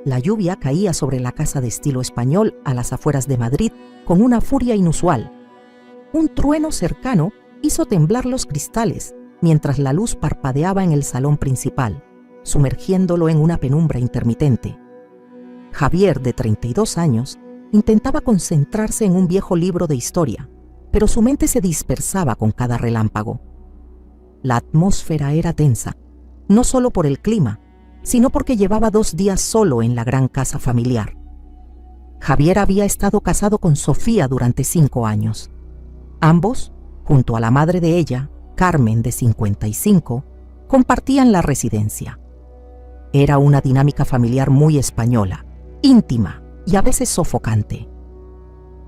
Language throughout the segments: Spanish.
La lluvia caía sobre la casa de estilo español a las afueras de Madrid con una furia inusual. Un trueno cercano hizo temblar los cristales mientras la luz parpadeaba en el salón principal, sumergiéndolo en una penumbra intermitente. Javier, de 32 años, intentaba concentrarse en un viejo libro de historia, pero su mente se dispersaba con cada relámpago. La atmósfera era tensa, no solo por el clima, sino porque llevaba 2 días solo en la gran casa familiar. Javier había estado casado con Sofía durante 5 años. Ambos, junto a la madre de ella, Carmen, de 55, compartían la residencia. Era una dinámica familiar muy española, íntima y a veces sofocante.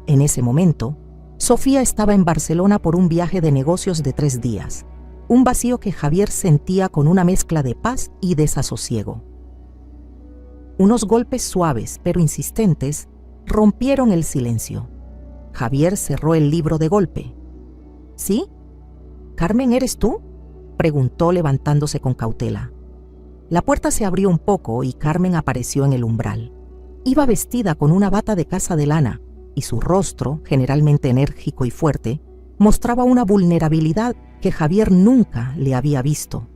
En ese momento, Sofía estaba en Barcelona por un viaje de negocios de 3 días, un vacío que Javier sentía con una mezcla de paz y desasosiego. Unos golpes suaves pero insistentes rompieron el silencio. Javier cerró el libro de golpe. ¿Sí? ¿Carmen, eres tú?, preguntó levantándose con cautela. La puerta se abrió un poco y Carmen apareció en el umbral. Iba vestida con una bata de casa de lana y su rostro, generalmente enérgico y fuerte, mostraba una vulnerabilidad que Javier nunca le había visto.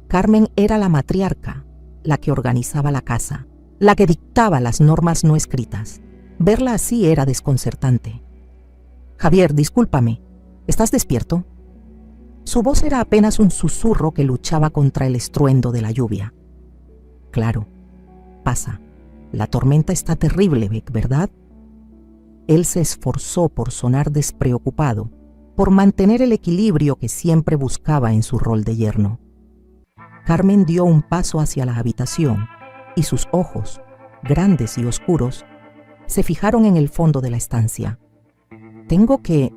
Carmen era la matriarca, la que organizaba la casa, la que dictaba las normas no escritas. Verla así era desconcertante. «Javier, discúlpame, ¿estás despierto?». Su voz era apenas un susurro que luchaba contra el estruendo de la lluvia. «Claro, pasa. La tormenta está terrible, Beck, ¿verdad?». Él se esforzó por sonar despreocupado, por mantener el equilibrio que siempre buscaba en su rol de yerno. Carmen dio un paso hacia la habitación y sus ojos, grandes y oscuros, se fijaron en el fondo de la estancia. Tengo que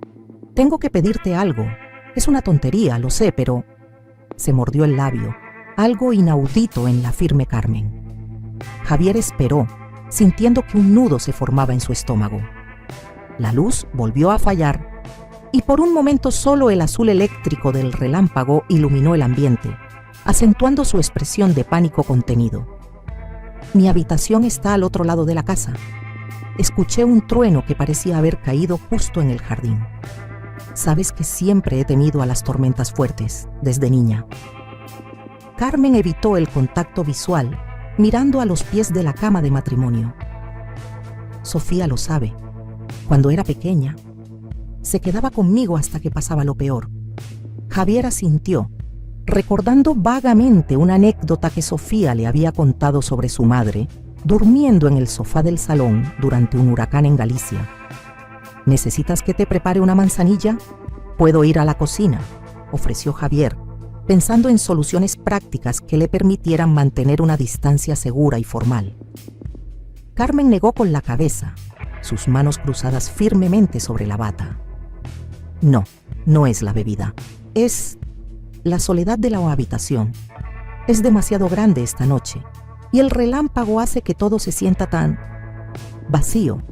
pedirte algo. Es una tontería, lo sé, pero…». Se mordió el labio, algo inaudito en la firme Carmen. Javier esperó, sintiendo que un nudo se formaba en su estómago. La luz volvió a fallar y por un momento solo el azul eléctrico del relámpago iluminó el ambiente, acentuando su expresión de pánico contenido. «Mi habitación está al otro lado de la casa. Escuché un trueno que parecía haber caído justo en el jardín. Sabes que siempre he temido a las tormentas fuertes, desde niña». Carmen evitó el contacto visual, mirando a los pies de la cama de matrimonio. «Sofía lo sabe. Cuando era pequeña, se quedaba conmigo hasta que pasaba lo peor». Javier asintió, recordando vagamente una anécdota que Sofía le había contado sobre su madre, durmiendo en el sofá del salón durante un huracán en Galicia. «¿Necesitas que te prepare una manzanilla? Puedo ir a la cocina», ofreció Javier, pensando en soluciones prácticas que le permitieran mantener una distancia segura y formal. Carmen negó con la cabeza, sus manos cruzadas firmemente sobre la bata. «No, no es la bebida. Es la soledad de la habitación. Es demasiado grande esta noche, y el relámpago hace que todo se sienta tan vacío».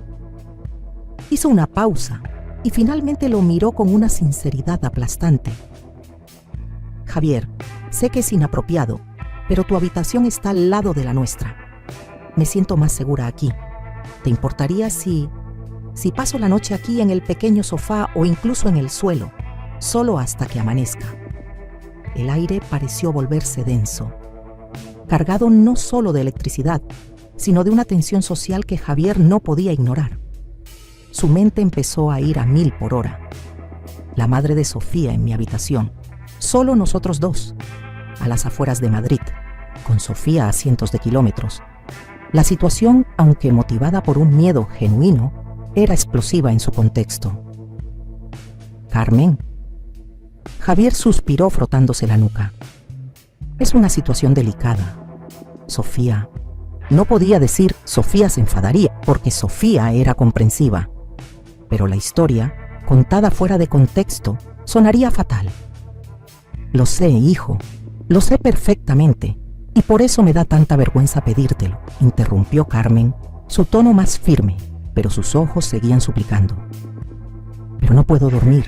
Hizo una pausa y finalmente lo miró con una sinceridad aplastante. «Javier, sé que es inapropiado, pero tu habitación está al lado de la nuestra. Me siento más segura aquí. ¿Te importaría si paso la noche aquí en el pequeño sofá o incluso en el suelo, solo hasta que amanezca?» El aire pareció volverse denso, cargado no solo de electricidad, sino de una tensión social que Javier no podía ignorar. Su mente empezó a ir a 1000 por hora. La madre de Sofía en mi habitación, solo nosotros dos, a las afueras de Madrid, con Sofía a cientos de kilómetros. La situación, aunque motivada por un miedo genuino, era explosiva en su contexto. «Carmen». Javier suspiró frotándose la nuca. «Es una situación delicada. Sofía…». No podía decir Sofía se enfadaría, porque Sofía era comprensiva. Pero la historia, contada fuera de contexto, sonaría fatal. «Lo sé, hijo, lo sé perfectamente, y por eso me da tanta vergüenza pedírtelo», interrumpió Carmen, su tono más firme, pero sus ojos seguían suplicando. «Pero no puedo dormir.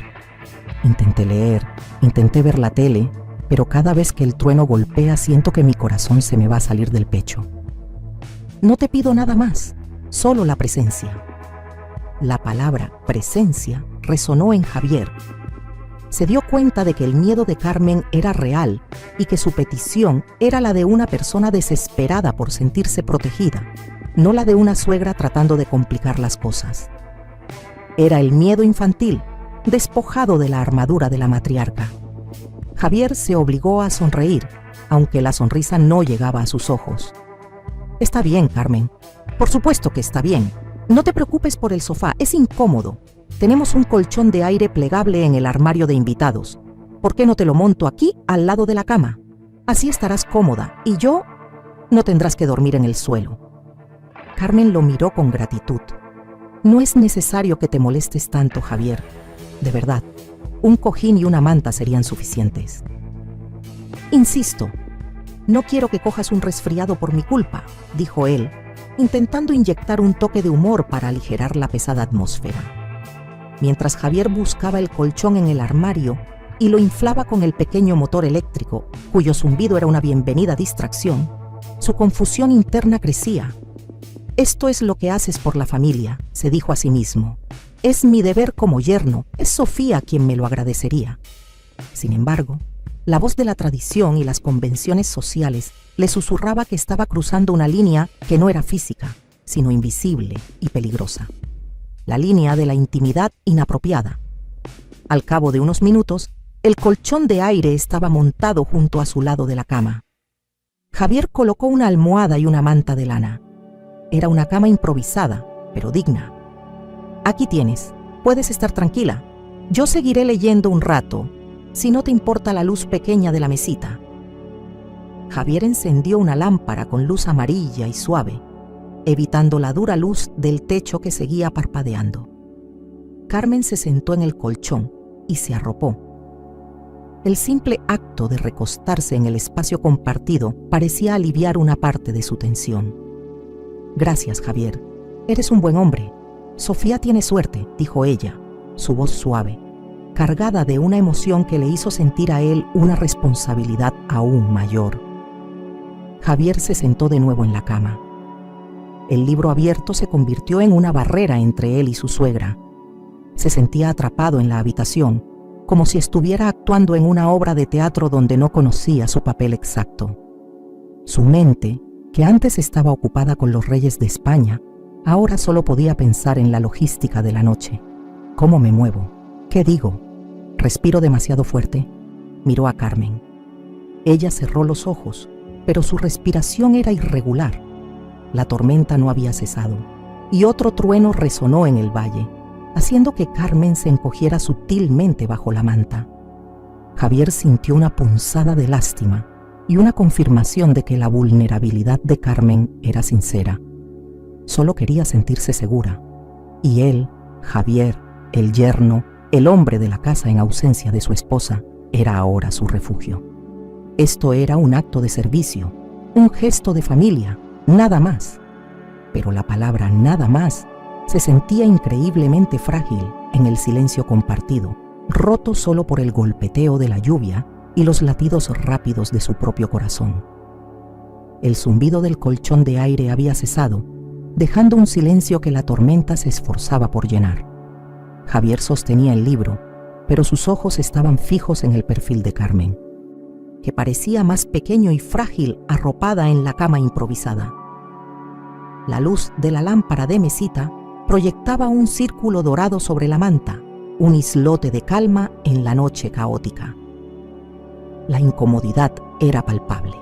Intenté leer, intenté ver la tele, pero cada vez que el trueno golpea siento que mi corazón se me va a salir del pecho». No te pido nada más, solo la presencia. La palabra presencia resonó en Javier. Se dio cuenta de que el miedo de Carmen era real y que su petición era la de una persona desesperada por sentirse protegida, no la de una suegra tratando de complicar las cosas. Era el miedo infantil, despojado de la armadura de la matriarca. Javier se obligó a sonreír, aunque la sonrisa no llegaba a sus ojos. Está bien, Carmen. Por supuesto que está bien. No te preocupes por el sofá, es incómodo. Tenemos un colchón de aire plegable en el armario de invitados. ¿Por qué no te lo monto aquí, al lado de la cama? Así estarás cómoda y yo no tendrás que dormir en el suelo. Carmen lo miró con gratitud. No es necesario que te molestes tanto, Javier. De verdad, un cojín y una manta serían suficientes. Insisto, no quiero que cojas un resfriado por mi culpa, dijo él, intentando inyectar un toque de humor para aligerar la pesada atmósfera. Mientras Javier buscaba el colchón en el armario y lo inflaba con el pequeño motor eléctrico, cuyo zumbido era una bienvenida distracción, su confusión interna crecía. Esto es lo que haces por la familia, se dijo a sí mismo. Es mi deber como yerno, es Sofía quien me lo agradecería. Sin embargo, la voz de la tradición y las convenciones sociales le susurraba que estaba cruzando una línea que no era física, sino invisible y peligrosa. La línea de la intimidad inapropiada. Al cabo de unos minutos, el colchón de aire estaba montado junto a su lado de la cama. Javier colocó una almohada y una manta de lana. Era una cama improvisada, pero digna. Aquí tienes, puedes estar tranquila. Yo seguiré leyendo un rato, si no te importa la luz pequeña de la mesita. Javier encendió una lámpara con luz amarilla y suave, evitando la dura luz del techo que seguía parpadeando. Carmen se sentó en el colchón y se arropó. El simple acto de recostarse en el espacio compartido parecía aliviar una parte de su tensión. Gracias, Javier. Eres un buen hombre. Sofía tiene suerte, dijo ella, su voz suave, cargada de una emoción que le hizo sentir a él una responsabilidad aún mayor. Javier se sentó de nuevo en la cama. El libro abierto se convirtió en una barrera entre él y su suegra. Se sentía atrapado en la habitación, como si estuviera actuando en una obra de teatro donde no conocía su papel exacto. Su mente, que antes estaba ocupada con los reyes de España, ahora solo podía pensar en la logística de la noche. ¿Cómo me muevo? ¿Qué digo? ¿Respiro demasiado fuerte? Miró a Carmen. Ella cerró los ojos, pero su respiración era irregular. La tormenta no había cesado, y otro trueno resonó en el valle, haciendo que Carmen se encogiera sutilmente bajo la manta. Javier sintió una punzada de lástima y una confirmación de que la vulnerabilidad de Carmen era sincera. Solo quería sentirse segura, y él, Javier, el yerno, el hombre de la casa en ausencia de su esposa, era ahora su refugio. Esto era un acto de servicio, un gesto de familia, nada más. Pero la palabra nada más se sentía increíblemente frágil en el silencio compartido, roto solo por el golpeteo de la lluvia y los latidos rápidos de su propio corazón. El zumbido del colchón de aire había cesado, dejando un silencio que la tormenta se esforzaba por llenar. Javier sostenía el libro, pero sus ojos estaban fijos en el perfil de Carmen, que parecía más pequeño y frágil arropada en la cama improvisada. La luz de la lámpara de mesita proyectaba un círculo dorado sobre la manta, un islote de calma en la noche caótica. La incomodidad era palpable.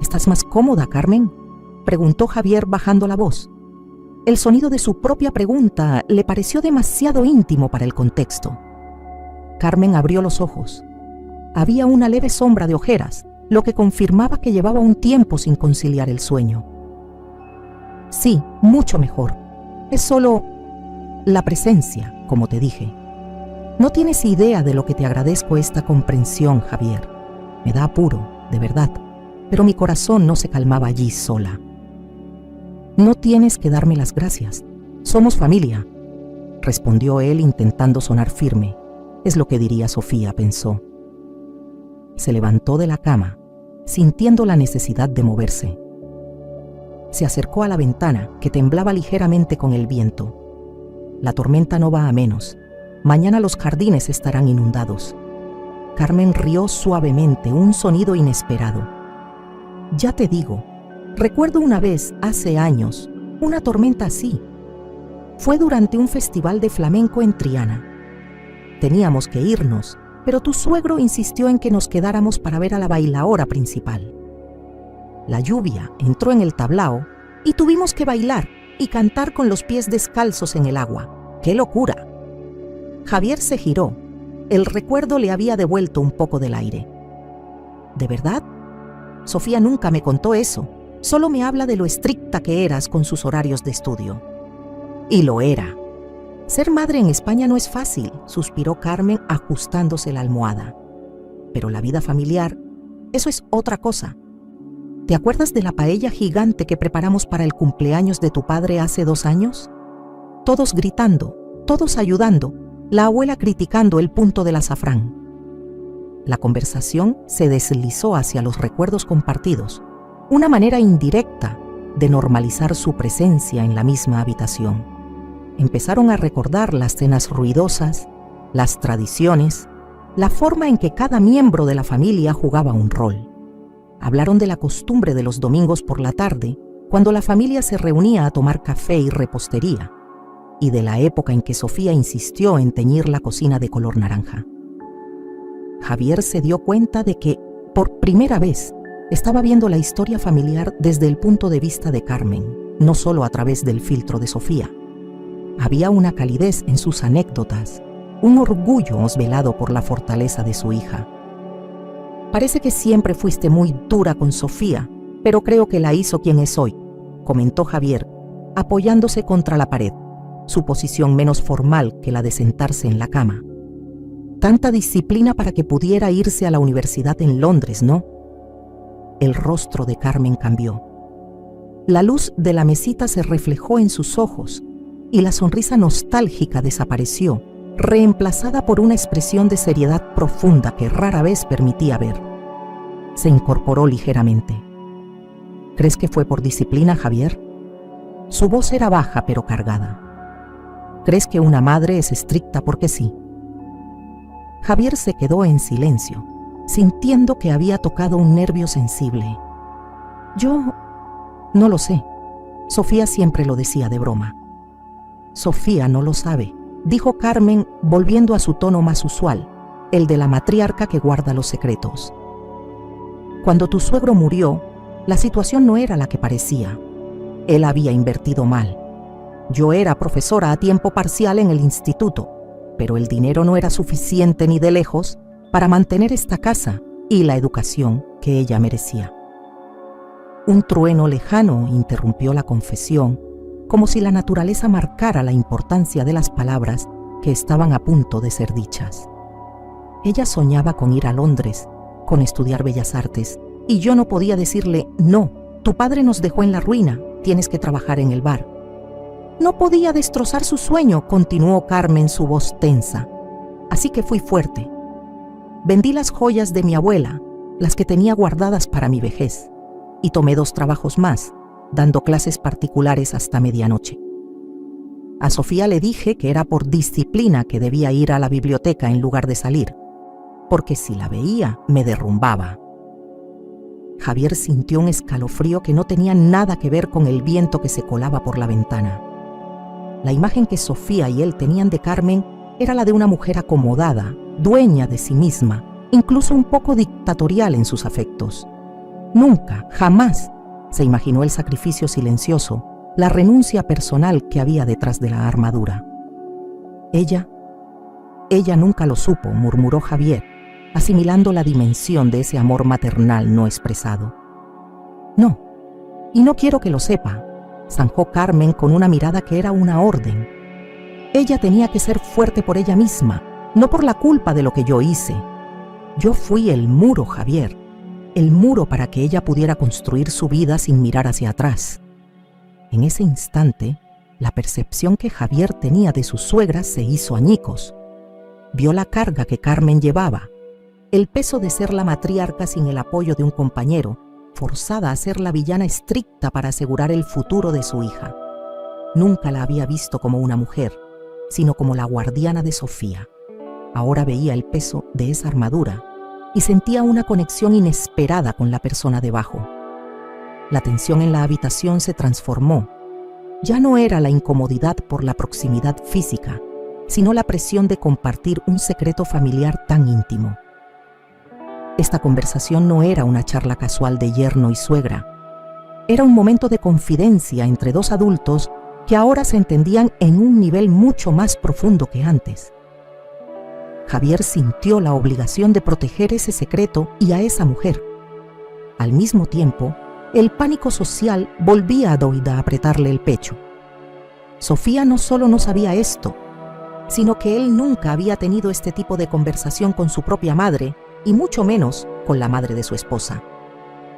¿Estás más cómoda, Carmen?, preguntó Javier bajando la voz. El sonido de su propia pregunta le pareció demasiado íntimo para el contexto. Carmen abrió los ojos. Había una leve sombra de ojeras, lo que confirmaba que llevaba un tiempo sin conciliar el sueño. Sí, mucho mejor. Es solo la presencia, como te dije. No tienes idea de lo que te agradezco esta comprensión, Javier. Me da apuro, de verdad, pero mi corazón no se calmaba allí sola. No tienes que darme las gracias. Somos familia, respondió él intentando sonar firme. Es lo que diría Sofía, pensó. Se levantó de la cama, sintiendo la necesidad de moverse. Se acercó a la ventana, que temblaba ligeramente con el viento. La tormenta no va a menos. Mañana los jardines estarán inundados. Carmen rió suavemente, un sonido inesperado. Ya te digo, recuerdo una vez, hace años, una tormenta así. Fue durante un festival de flamenco en Triana. Teníamos que irnos, pero tu suegro insistió en que nos quedáramos para ver a la bailaora principal. La lluvia entró en el tablao y tuvimos que bailar y cantar con los pies descalzos en el agua. ¡Qué locura! Javier se giró. El recuerdo le había devuelto un poco del aire. ¿De verdad? Sofía nunca me contó eso. Solo me habla de lo estricta que eras con sus horarios de estudio. Y lo era. Ser madre en España no es fácil, suspiró Carmen ajustándose la almohada. Pero la vida familiar, eso es otra cosa. ¿Te acuerdas de la paella gigante que preparamos para el cumpleaños de tu padre hace 2 años? Todos gritando, todos ayudando, la abuela criticando el punto del azafrán. La conversación se deslizó hacia los recuerdos compartidos, una manera indirecta de normalizar su presencia en la misma habitación. Empezaron a recordar las cenas ruidosas, las tradiciones, la forma en que cada miembro de la familia jugaba un rol. Hablaron de la costumbre de los domingos por la tarde, cuando la familia se reunía a tomar café y repostería, y de la época en que Sofía insistió en teñir la cocina de color naranja. Javier se dio cuenta de que, por primera vez, estaba viendo la historia familiar desde el punto de vista de Carmen, no solo a través del filtro de Sofía. Había una calidez en sus anécdotas, un orgullo velado por la fortaleza de su hija. Parece que siempre fuiste muy dura con Sofía, pero creo que la hizo quien es hoy, comentó Javier, apoyándose contra la pared, su posición menos formal que la de sentarse en la cama. Tanta disciplina para que pudiera irse a la universidad en Londres, ¿no? El rostro de Carmen cambió. La luz de la mesita se reflejó en sus ojos y la sonrisa nostálgica desapareció, reemplazada por una expresión de seriedad profunda que rara vez permitía ver. Se incorporó ligeramente. ¿Crees que fue por disciplina, Javier? Su voz era baja pero cargada. ¿Crees que una madre es estricta porque sí? Javier se quedó en silencio, sintiendo que había tocado un nervio sensible. Yo no lo sé. Sofía siempre lo decía de broma. Sofía no lo sabe, dijo Carmen, volviendo a su tono más usual, el de la matriarca que guarda los secretos. Cuando tu suegro murió, la situación no era la que parecía. Él había invertido mal. Yo era profesora a tiempo parcial en el instituto, pero el dinero no era suficiente ni de lejos para mantener esta casa y la educación que ella merecía. Un trueno lejano interrumpió la confesión, como si la naturaleza marcara la importancia de las palabras que estaban a punto de ser dichas. Ella soñaba con ir a Londres, con estudiar Bellas Artes, y yo no podía decirle, no, tu padre nos dejó en la ruina, tienes que trabajar en el bar. No podía destrozar su sueño, continuó Carmen, su voz tensa. Así que fui fuerte. Vendí las joyas de mi abuela, las que tenía guardadas para mi vejez, y tomé 2 trabajos más, dando clases particulares hasta medianoche. A Sofía le dije que era por disciplina que debía ir a la biblioteca en lugar de salir, porque si la veía me derrumbaba. Javier sintió un escalofrío que no tenía nada que ver con el viento que se colaba por la ventana. La imagen que Sofía y él tenían de Carmen era la de una mujer acomodada, dueña de sí misma, incluso un poco dictatorial en sus afectos. Nunca, jamás, se imaginó el sacrificio silencioso, la renuncia personal que había detrás de la armadura. Ella nunca lo supo, murmuró Javier, asimilando la dimensión de ese amor maternal no expresado. No, y no quiero que lo sepa, zanjó Carmen con una mirada que era una orden. Ella tenía que ser fuerte por ella misma, no por la culpa de lo que yo hice. Yo fui el muro, Javier, el muro para que ella pudiera construir su vida sin mirar hacia atrás. En ese instante, la percepción que Javier tenía de su suegra se hizo añicos. Vio la carga que Carmen llevaba, el peso de ser la matriarca sin el apoyo de un compañero, forzada a ser la villana estricta para asegurar el futuro de su hija. Nunca la había visto como una mujer, sino como la guardiana de Sofía. Ahora veía el peso de esa armadura y sentía una conexión inesperada con la persona debajo. La tensión en la habitación se transformó. Ya no era la incomodidad por la proximidad física, sino la presión de compartir un secreto familiar tan íntimo. Esta conversación no era una charla casual de yerno y suegra. Era un momento de confidencia entre dos adultos que ahora se entendían en un nivel mucho más profundo que antes. Javier sintió la obligación de proteger ese secreto y a esa mujer. Al mismo tiempo, el pánico social volvía a Doida a apretarle el pecho. Sofía no solo no sabía esto, sino que él nunca había tenido este tipo de conversación con su propia madre y mucho menos con la madre de su esposa.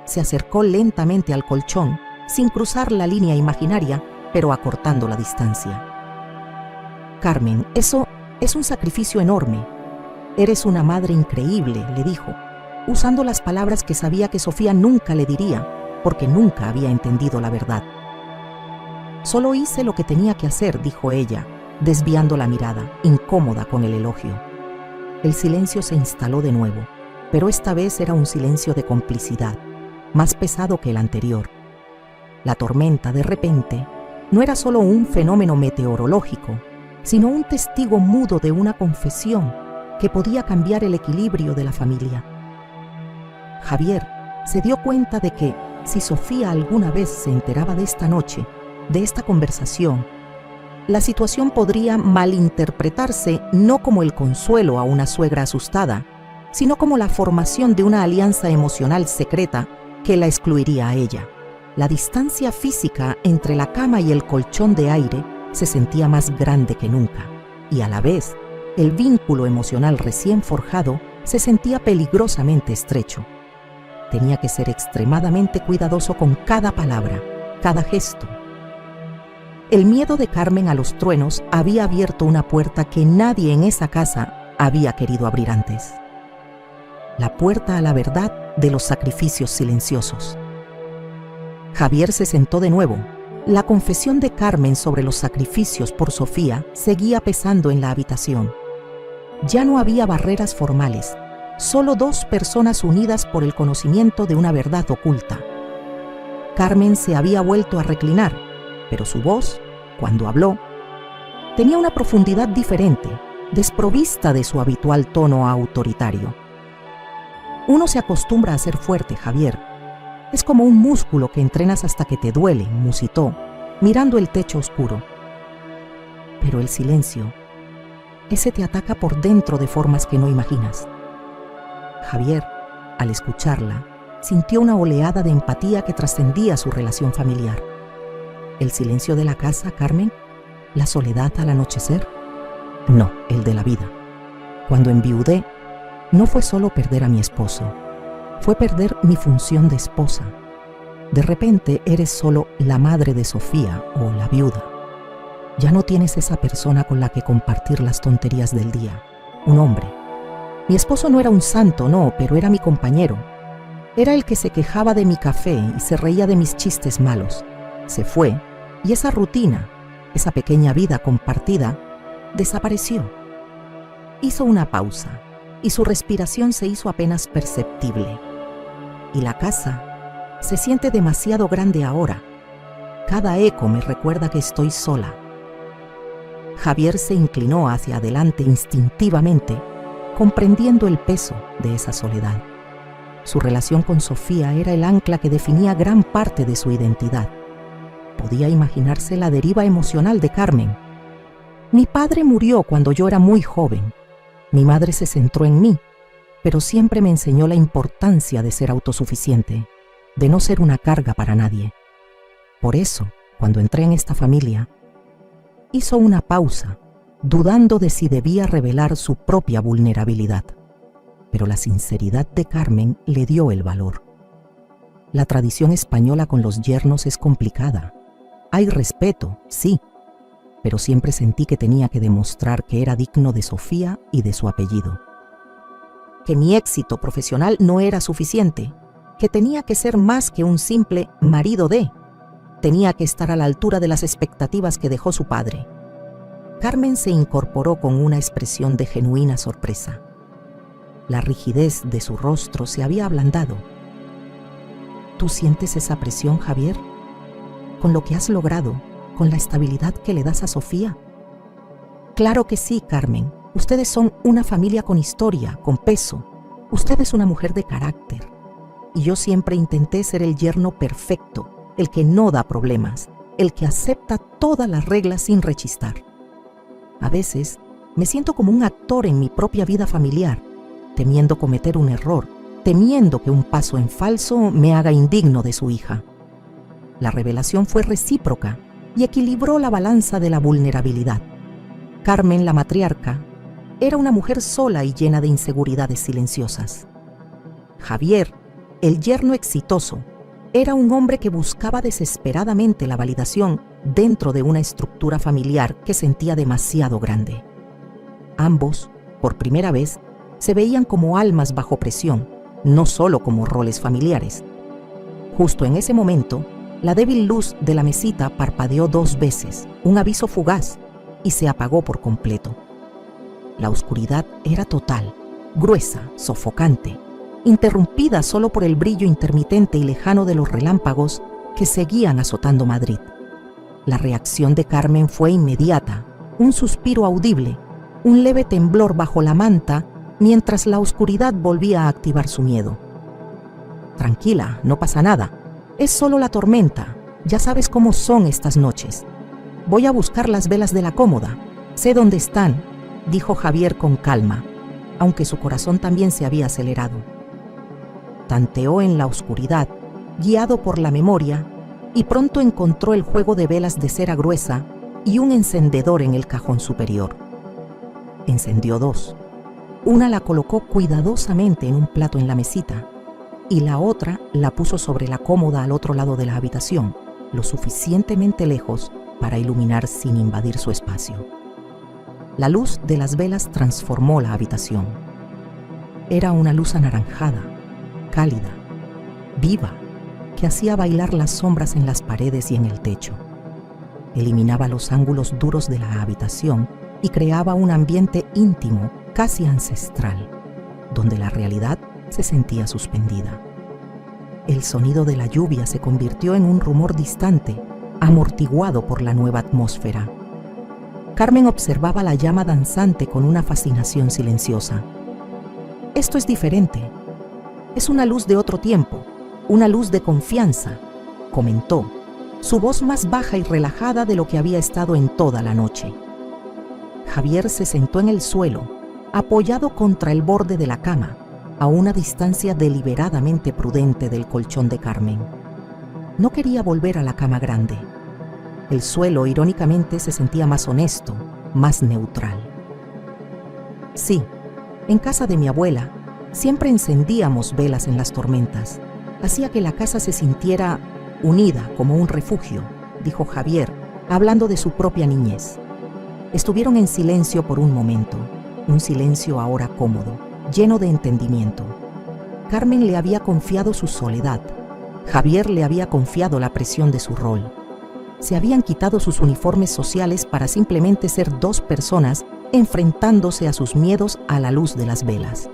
Se acercó lentamente al colchón, sin cruzar la línea imaginaria, pero acortando la distancia. Carmen, eso es un sacrificio enorme. Eres una madre increíble, le dijo, usando las palabras que sabía que Sofía nunca le diría, porque nunca había entendido la verdad. Solo hice lo que tenía que hacer, dijo ella, desviando la mirada, incómoda con el elogio. El silencio se instaló de nuevo, pero esta vez era un silencio de complicidad, más pesado que el anterior. La tormenta, de repente, no era solo un fenómeno meteorológico, sino un testigo mudo de una confesión que podía cambiar el equilibrio de la familia. Javier se dio cuenta de que, si Sofía alguna vez se enteraba de esta noche, de esta conversación, la situación podría malinterpretarse no como el consuelo a una suegra asustada, sino como la formación de una alianza emocional secreta que la excluiría a ella. La distancia física entre la cama y el colchón de aire se sentía más grande que nunca, y a la vez, el vínculo emocional recién forjado se sentía peligrosamente estrecho. Tenía que ser extremadamente cuidadoso con cada palabra, cada gesto. El miedo de Carmen a los truenos había abierto una puerta que nadie en esa casa había querido abrir antes. La puerta a la verdad de los sacrificios silenciosos. Javier se sentó de nuevo. La confesión de Carmen sobre los sacrificios por Sofía seguía pesando en la habitación. Ya no había barreras formales, solo dos personas unidas por el conocimiento de una verdad oculta. Carmen se había vuelto a reclinar, pero su voz, cuando habló, tenía una profundidad diferente, desprovista de su habitual tono autoritario. Uno se acostumbra a ser fuerte, Javier. Es como un músculo que entrenas hasta que te duele, musitó, mirando el techo oscuro. Pero el silencio, ese te ataca por dentro de formas que no imaginas. Javier, al escucharla, sintió una oleada de empatía que trascendía su relación familiar. ¿El silencio de la casa, Carmen? ¿La soledad al anochecer? No, el de la vida. Cuando enviudé, no fue solo perder a mi esposo, fue perder mi función de esposa. De repente eres solo la madre de Sofía o la viuda. Ya no tienes esa persona con la que compartir las tonterías del día, un hombre. Mi esposo no era un santo, no, pero era mi compañero. Era el que se quejaba de mi café y se reía de mis chistes malos. Se fue, y esa rutina, esa pequeña vida compartida, desapareció. Hizo una pausa, y su respiración se hizo apenas perceptible. Y la casa se siente demasiado grande ahora. Cada eco me recuerda que estoy sola. Javier se inclinó hacia adelante instintivamente, comprendiendo el peso de esa soledad. Su relación con Sofía era el ancla que definía gran parte de su identidad. Podía imaginarse la deriva emocional de Carmen. Mi padre murió cuando yo era muy joven. Mi madre se centró en mí, pero siempre me enseñó la importancia de ser autosuficiente, de no ser una carga para nadie. Por eso, cuando entré en esta familia, hizo una pausa, dudando de si debía revelar su propia vulnerabilidad. Pero la sinceridad de Carmen le dio el valor. La tradición española con los yernos es complicada. Hay respeto, sí, pero siempre sentí que tenía que demostrar que era digno de Sofía y de su apellido. Que mi éxito profesional no era suficiente. que tenía que ser más que un simple marido de. Tenía que estar a la altura de las expectativas que dejó su padre. Carmen se incorporó con una expresión de genuina sorpresa. La rigidez de su rostro se había ablandado. ¿Tú sientes esa presión, Javier? ¿Con lo que has logrado, con la estabilidad que le das a Sofía? Claro que sí, Carmen. Ustedes son una familia con historia, con peso. Usted es una mujer de carácter. Y yo siempre intenté ser el yerno perfecto, el que no da problemas, el que acepta todas las reglas sin rechistar. A veces me siento como un actor en mi propia vida familiar, temiendo cometer un error, temiendo que un paso en falso me haga indigno de su hija. La revelación fue recíproca y equilibró la balanza de la vulnerabilidad. Carmen, la matriarca, era una mujer sola y llena de inseguridades silenciosas. Javier, el yerno exitoso, era un hombre que buscaba desesperadamente la validación dentro de una estructura familiar que sentía demasiado grande. Ambos, por primera vez, se veían como almas bajo presión, no solo como roles familiares. Justo en ese momento, la débil luz de la mesita parpadeó 2 veces, un aviso fugaz, y se apagó por completo. La oscuridad era total, gruesa, sofocante, interrumpida solo por el brillo intermitente y lejano de los relámpagos que seguían azotando Madrid. La reacción de Carmen fue inmediata, un suspiro audible, un leve temblor bajo la manta mientras la oscuridad volvía a activar su miedo. Tranquila, no pasa nada. Es solo la tormenta. Ya sabes cómo son estas noches. Voy a buscar las velas de la cómoda. Sé dónde están, dijo Javier con calma, aunque su corazón también se había acelerado. Tanteó en la oscuridad, guiado por la memoria, y pronto encontró el juego de velas de cera gruesa y un encendedor en el cajón superior. Encendió 2. Una la colocó cuidadosamente en un plato en la mesita y la otra la puso sobre la cómoda al otro lado de la habitación, lo suficientemente lejos para iluminar sin invadir su espacio. La luz de las velas transformó la habitación. Era una luz anaranjada, cálida, viva, que hacía bailar las sombras en las paredes y en el techo. Eliminaba los ángulos duros de la habitación y creaba un ambiente íntimo, casi ancestral, donde la realidad se sentía suspendida. El sonido de la lluvia se convirtió en un rumor distante, amortiguado por la nueva atmósfera. Carmen observaba la llama danzante con una fascinación silenciosa. Esto es diferente. Es una luz de otro tiempo, una luz de confianza, comentó, su voz más baja y relajada de lo que había estado en toda la noche. Javier se sentó en el suelo, apoyado contra el borde de la cama, a una distancia deliberadamente prudente del colchón de Carmen. No quería volver a la cama grande. El suelo, irónicamente, se sentía más honesto, más neutral. Sí, en casa de mi abuela, siempre encendíamos velas en las tormentas. Hacía que la casa se sintiera unida como un refugio, dijo Javier, hablando de su propia niñez. Estuvieron en silencio por un momento, un silencio ahora cómodo, lleno de entendimiento. Carmen le había confiado su soledad. Javier le había confiado la presión de su rol. Se habían quitado sus uniformes sociales para simplemente ser 2 personas enfrentándose a sus miedos a la luz de las velas.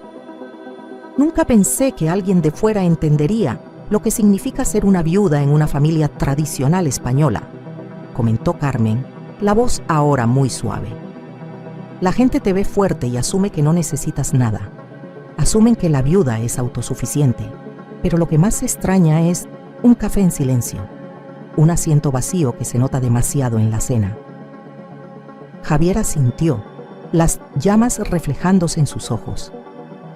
Nunca pensé que alguien de fuera entendería lo que significa ser una viuda en una familia tradicional española, comentó Carmen, la voz ahora muy suave. La gente te ve fuerte y asume que no necesitas nada. Asumen que la viuda es autosuficiente, pero lo que más extraña es un café en silencio, un asiento vacío que se nota demasiado en la cena. Javier asintió, las llamas reflejándose en sus ojos.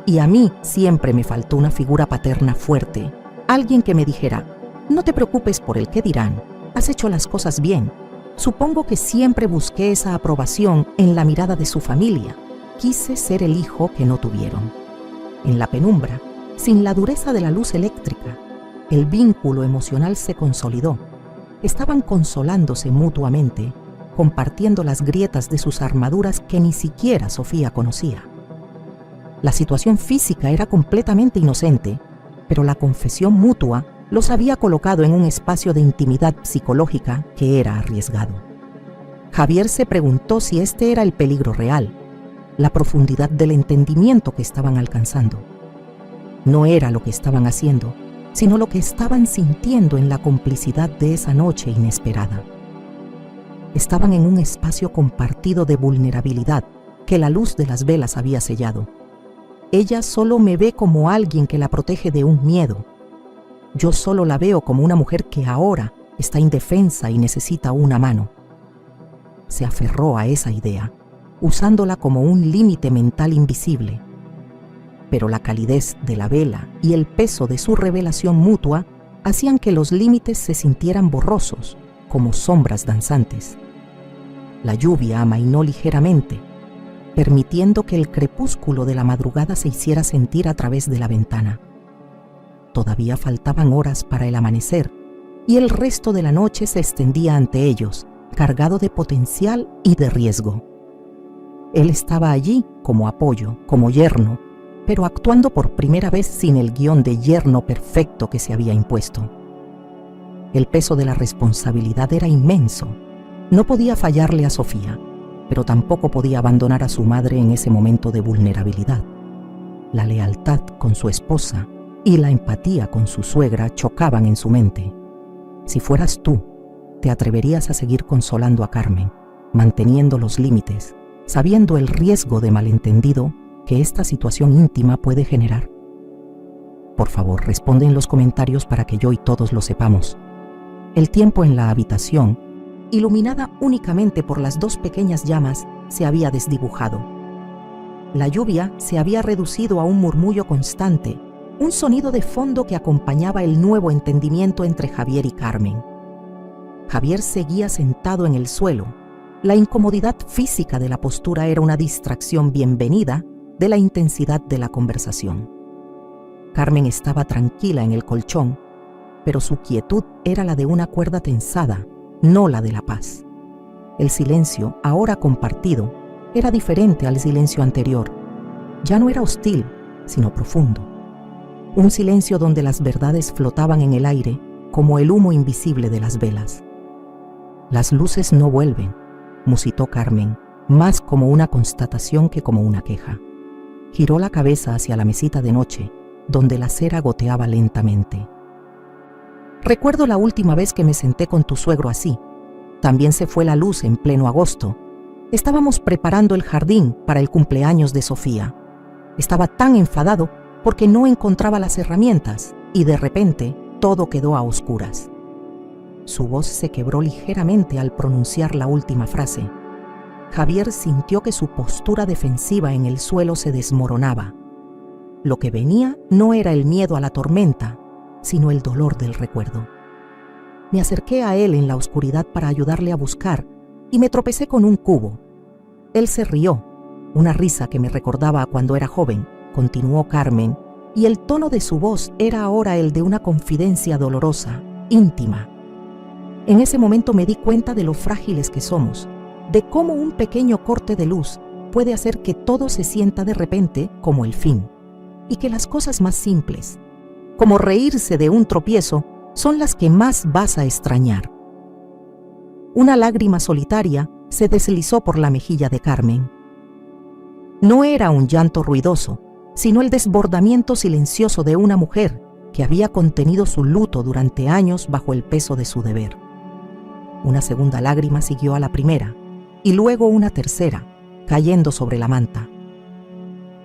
Y a mí siempre me faltó una figura paterna fuerte, alguien que me dijera, no te preocupes por el qué dirán, has hecho las cosas bien. Supongo que siempre busqué esa aprobación en la mirada de su familia. Quise ser el hijo que no tuvieron. En la penumbra, sin la dureza de la luz eléctrica, el vínculo emocional se consolidó. Estaban consolándose mutuamente, compartiendo las grietas de sus armaduras que ni siquiera Sofía conocía. La situación física era completamente inocente, pero la confesión mutua los había colocado en un espacio de intimidad psicológica que era arriesgado. Javier se preguntó si este era el peligro real, la profundidad del entendimiento que estaban alcanzando. No era lo que estaban haciendo, sino lo que estaban sintiendo en la complicidad de esa noche inesperada. Estaban en un espacio compartido de vulnerabilidad que la luz de las velas había sellado. Ella solo me ve como alguien que la protege de un miedo. Yo solo la veo como una mujer que ahora está indefensa y necesita una mano. Se aferró a esa idea, usándola como un límite mental invisible. Pero la calidez de la vela y el peso de su revelación mutua hacían que los límites se sintieran borrosos, como sombras danzantes. La lluvia amainó ligeramente, permitiendo que el crepúsculo de la madrugada se hiciera sentir a través de la ventana. Todavía faltaban horas para el amanecer, y el resto de la noche se extendía ante ellos, cargado de potencial y de riesgo. Él estaba allí como apoyo, como yerno, pero actuando por primera vez sin el guión de yerno perfecto que se había impuesto. El peso de la responsabilidad era inmenso. No podía fallarle a Sofía, pero tampoco podía abandonar a su madre en ese momento de vulnerabilidad. La lealtad con su esposa y la empatía con su suegra chocaban en su mente. Si fueras tú, ¿te atreverías a seguir consolando a Carmen, manteniendo los límites, sabiendo el riesgo de malentendido que esta situación íntima puede generar? Por favor, responde en los comentarios para que yo y todos lo sepamos. El tiempo en la habitación, iluminada únicamente por las dos pequeñas llamas, se había desdibujado. La lluvia se había reducido a un murmullo constante, un sonido de fondo que acompañaba el nuevo entendimiento entre Javier y Carmen. Javier seguía sentado en el suelo. La incomodidad física de la postura era una distracción bienvenida de la intensidad de la conversación. Carmen estaba tranquila en el colchón, pero su quietud era la de una cuerda tensada, no la de la paz. El silencio, ahora compartido, era diferente al silencio anterior. Ya no era hostil, sino profundo. Un silencio donde las verdades flotaban en el aire como el humo invisible de las velas. Las luces no vuelven, musitó Carmen, más como una constatación que como una queja. Giró la cabeza hacia la mesita de noche, donde la cera goteaba lentamente. Recuerdo la última vez que me senté con tu suegro así. También se fue la luz en pleno agosto. Estábamos preparando el jardín para el cumpleaños de Sofía. Estaba tan enfadado porque no encontraba las herramientas y de repente todo quedó a oscuras. Su voz se quebró ligeramente al pronunciar la última frase. Javier sintió que su postura defensiva en el suelo se desmoronaba. Lo que venía no era el miedo a la tormenta, sino el dolor del recuerdo. Me acerqué a él en la oscuridad para ayudarle a buscar y me tropecé con un cubo. Él se rió, una risa que me recordaba a cuando era joven, continuó Carmen, y el tono de su voz era ahora el de una confidencia dolorosa, íntima. En ese momento me di cuenta de lo frágiles que somos, de cómo un pequeño corte de luz puede hacer que todo se sienta de repente como el fin, y que las cosas más simples, como reírse de un tropiezo, son las que más vas a extrañar. Una lágrima solitaria se deslizó por la mejilla de Carmen. No era un llanto ruidoso, sino el desbordamiento silencioso de una mujer que había contenido su luto durante años bajo el peso de su deber. Una segunda lágrima siguió a la primera, y luego una tercera, cayendo sobre la manta.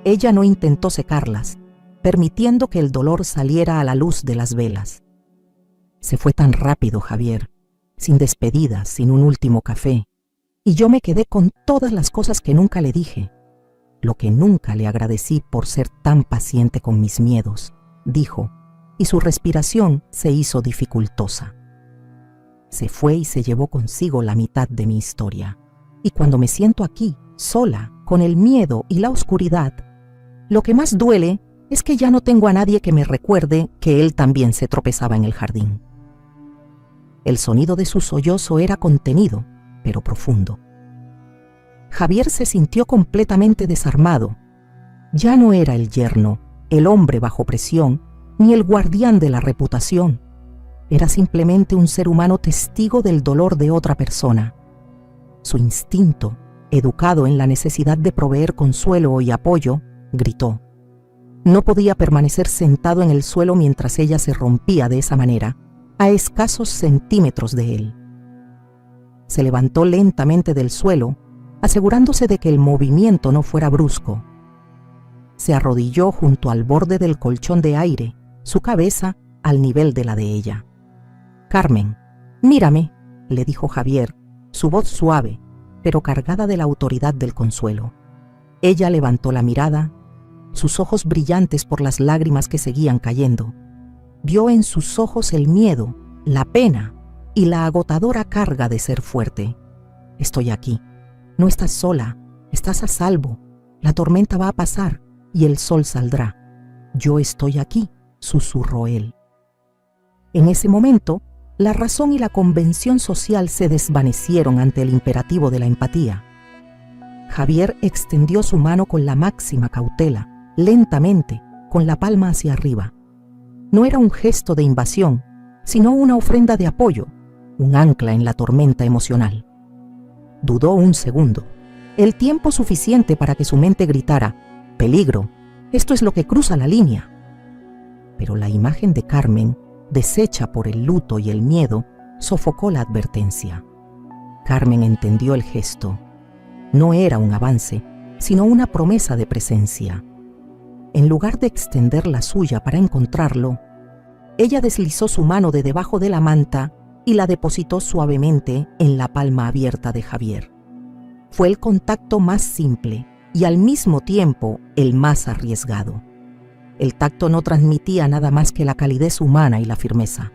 Ella no intentó secarlas, permitiendo que el dolor saliera a la luz de las velas. Se fue tan rápido, Javier, sin despedidas, sin un último café, y yo me quedé con todas las cosas que nunca le dije, lo que nunca le agradecí por ser tan paciente con mis miedos, dijo, y su respiración se hizo dificultosa. Se fue y se llevó consigo la mitad de mi historia, y cuando me siento aquí, sola, con el miedo y la oscuridad, lo que más duele es que ya no tengo a nadie que me recuerde que él también se tropezaba en el jardín. El sonido de su sollozo era contenido, pero profundo. Javier se sintió completamente desarmado. Ya no era el yerno, el hombre bajo presión, ni el guardián de la reputación. Era simplemente un ser humano testigo del dolor de otra persona. Su instinto, educado en la necesidad de proveer consuelo y apoyo, gritó. No podía permanecer sentado en el suelo mientras ella se rompía de esa manera, a escasos centímetros de él. Se levantó lentamente del suelo, asegurándose de que el movimiento no fuera brusco. Se arrodilló junto al borde del colchón de aire, su cabeza al nivel de la de ella. «Carmen, mírame», le dijo Javier, su voz suave, pero cargada de la autoridad del consuelo. Ella levantó la mirada, sus ojos brillantes por las lágrimas que seguían cayendo. Vio en sus ojos el miedo, la pena y la agotadora carga de ser fuerte. «Estoy aquí. No estás sola. Estás a salvo. La tormenta va a pasar y el sol saldrá. Yo estoy aquí», susurró él. En ese momento, la razón y la convención social se desvanecieron ante el imperativo de la empatía. Javier extendió su mano con la máxima cautela, lentamente, con la palma hacia arriba. No era un gesto de invasión, sino una ofrenda de apoyo, un ancla en la tormenta emocional. Dudó un segundo, el tiempo suficiente para que su mente gritara: «Peligro, esto es lo que cruza la línea». Pero la imagen de Carmen, deshecha por el luto y el miedo, sofocó la advertencia. Carmen entendió el gesto. No era un avance, sino una promesa de presencia. En lugar de extender la suya para encontrarlo, ella deslizó su mano de debajo de la manta y la depositó suavemente en la palma abierta de Javier. Fue el contacto más simple y al mismo tiempo el más arriesgado. El tacto no transmitía nada más que la calidez humana y la firmeza.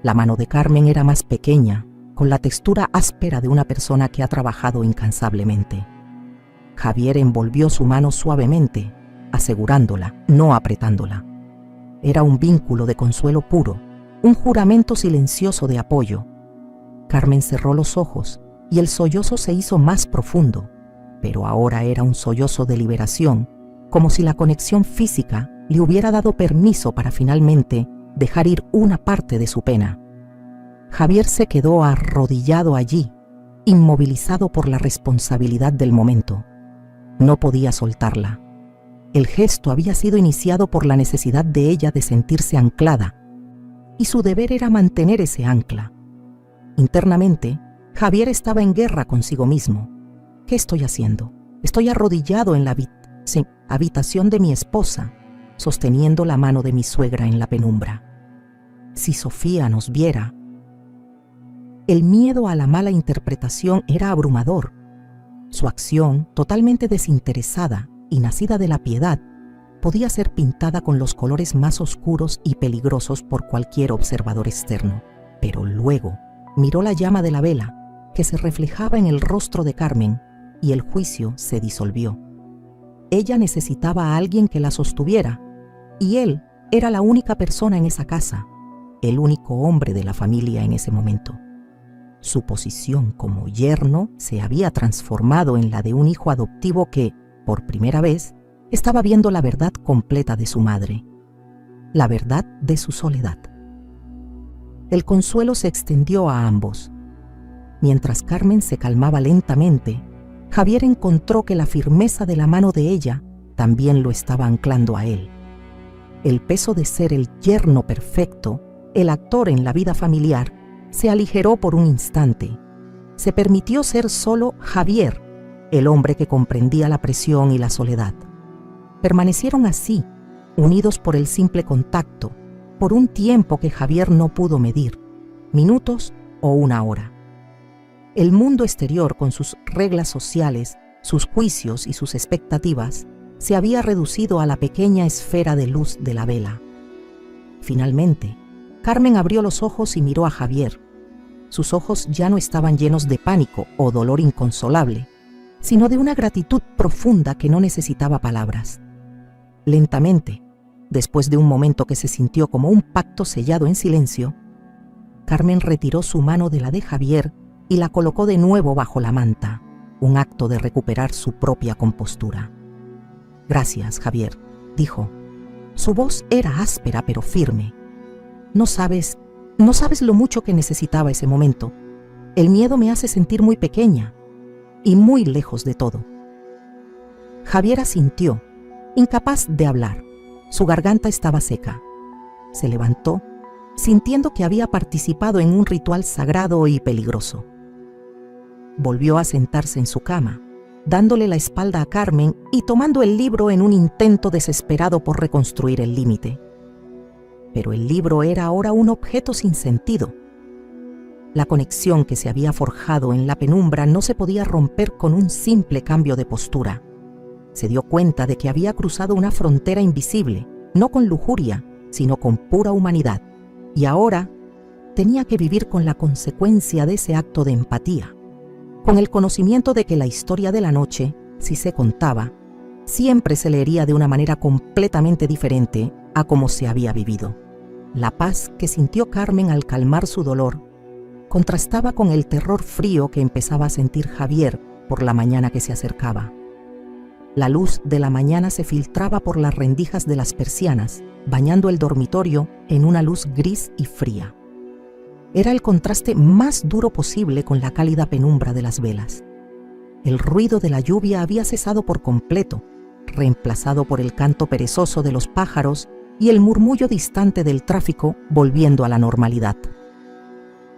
La mano de Carmen era más pequeña, con la textura áspera de una persona que ha trabajado incansablemente. Javier envolvió su mano suavemente, asegurándola, no apretándola. Era un vínculo de consuelo puro, un juramento silencioso de apoyo. Carmen cerró los ojos y el sollozo se hizo más profundo, pero ahora era un sollozo de liberación, como si la conexión física le hubiera dado permiso para finalmente dejar ir una parte de su pena. Javier se quedó arrodillado allí, inmovilizado por la responsabilidad del momento. No podía soltarla. El gesto había sido iniciado por la necesidad de ella de sentirse anclada, y su deber era mantener ese ancla. Internamente, Javier estaba en guerra consigo mismo. ¿Qué estoy haciendo? Estoy arrodillado en la habitación de mi esposa, sosteniendo la mano de mi suegra en la penumbra. Si Sofía nos viera. El miedo a la mala interpretación era abrumador. Su acción, totalmente desinteresada y nacida de la piedad, podía ser pintada con los colores más oscuros y peligrosos por cualquier observador externo. Pero luego miró la llama de la vela, que se reflejaba en el rostro de Carmen, y el juicio se disolvió. Ella necesitaba a alguien que la sostuviera, y él era la única persona en esa casa, el único hombre de la familia en ese momento. Su posición como yerno se había transformado en la de un hijo adoptivo que, por primera vez, estaba viendo la verdad completa de su madre, la verdad de su soledad. El consuelo se extendió a ambos. Mientras Carmen se calmaba lentamente, Javier encontró que la firmeza de la mano de ella también lo estaba anclando a él. El peso de ser el yerno perfecto, el actor en la vida familiar, se aligeró por un instante. Se permitió ser solo Javier, el hombre que comprendía la presión y la soledad. Permanecieron así, unidos por el simple contacto, por un tiempo que Javier no pudo medir, minutos o una hora. El mundo exterior, con sus reglas sociales, sus juicios y sus expectativas, se había reducido a la pequeña esfera de luz de la vela. Finalmente, Carmen abrió los ojos y miró a Javier. Sus ojos ya no estaban llenos de pánico o dolor inconsolable, sino de una gratitud profunda que no necesitaba palabras. Lentamente, después de un momento que se sintió como un pacto sellado en silencio, Carmen retiró su mano de la de Javier y la colocó de nuevo bajo la manta, un acto de recuperar su propia compostura. «Gracias, Javier», dijo. Su voz era áspera pero firme. No sabes lo mucho que necesitaba ese momento. El miedo me hace sentir muy pequeña y muy lejos de todo. Javier asintió, incapaz de hablar. Su garganta estaba seca. Se levantó, sintiendo que había participado en un ritual sagrado y peligroso. Volvió a sentarse en su cama, dándole la espalda a Carmen y tomando el libro en un intento desesperado por reconstruir el límite. Pero el libro era ahora un objeto sin sentido. La conexión que se había forjado en la penumbra no se podía romper con un simple cambio de postura. Se dio cuenta de que había cruzado una frontera invisible, no con lujuria, sino con pura humanidad. Y ahora tenía que vivir con la consecuencia de ese acto de empatía, con el conocimiento de que la historia de la noche, si se contaba, siempre se leería de una manera completamente diferente a como se había vivido. La paz que sintió Carmen al calmar su dolor contrastaba con el terror frío que empezaba a sentir Javier por la mañana que se acercaba. La luz de la mañana se filtraba por las rendijas de las persianas, bañando el dormitorio en una luz gris y fría. Era el contraste más duro posible con la cálida penumbra de las velas. El ruido de la lluvia había cesado por completo, reemplazado por el canto perezoso de los pájaros y el murmullo distante del tráfico volviendo a la normalidad.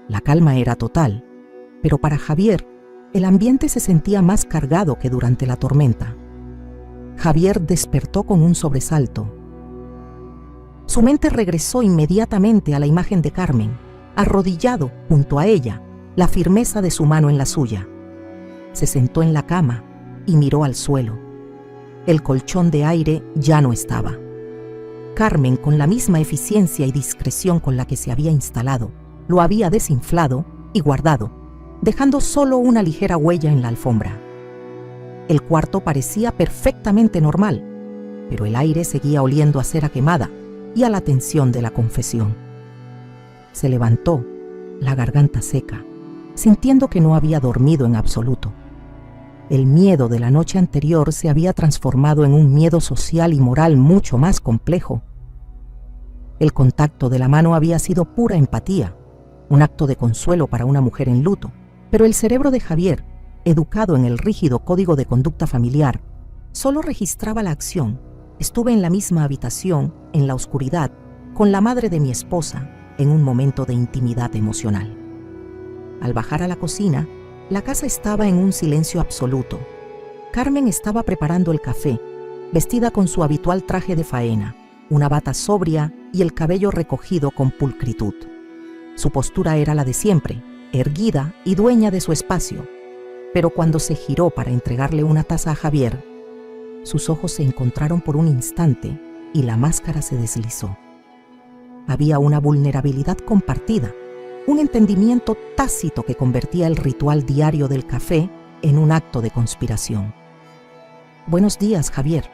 La calma era total, pero para Javier, el ambiente se sentía más cargado que durante la tormenta. Javier despertó con un sobresalto. Su mente regresó inmediatamente a la imagen de Carmen, arrodillado junto a ella, la firmeza de su mano en la suya. Se sentó en la cama y miró al suelo. El colchón de aire ya no estaba. Carmen, con la misma eficiencia y discreción con la que se había instalado, lo había desinflado y guardado, dejando solo una ligera huella en la alfombra. El cuarto parecía perfectamente normal, pero el aire seguía oliendo a cera quemada y a la tensión de la confesión. Se levantó, la garganta seca, sintiendo que no había dormido en absoluto. El miedo de la noche anterior se había transformado en un miedo social y moral mucho más complejo. El contacto de la mano había sido pura empatía, un acto de consuelo para una mujer en luto, pero el cerebro de Javier, educado en el rígido código de conducta familiar, solo registraba la acción. Estuve en la misma habitación, en la oscuridad, con la madre de mi esposa, en un momento de intimidad emocional. Al bajar a la cocina, la casa estaba en un silencio absoluto. Carmen estaba preparando el café, vestida con su habitual traje de faena, una bata sobria y el cabello recogido con pulcritud. Su postura era la de siempre, erguida y dueña de su espacio, pero cuando se giró para entregarle una taza a Javier, sus ojos se encontraron por un instante y la máscara se deslizó. Había una vulnerabilidad compartida, un entendimiento tácito que convertía el ritual diario del café en un acto de conspiración. «Buenos días, Javier»,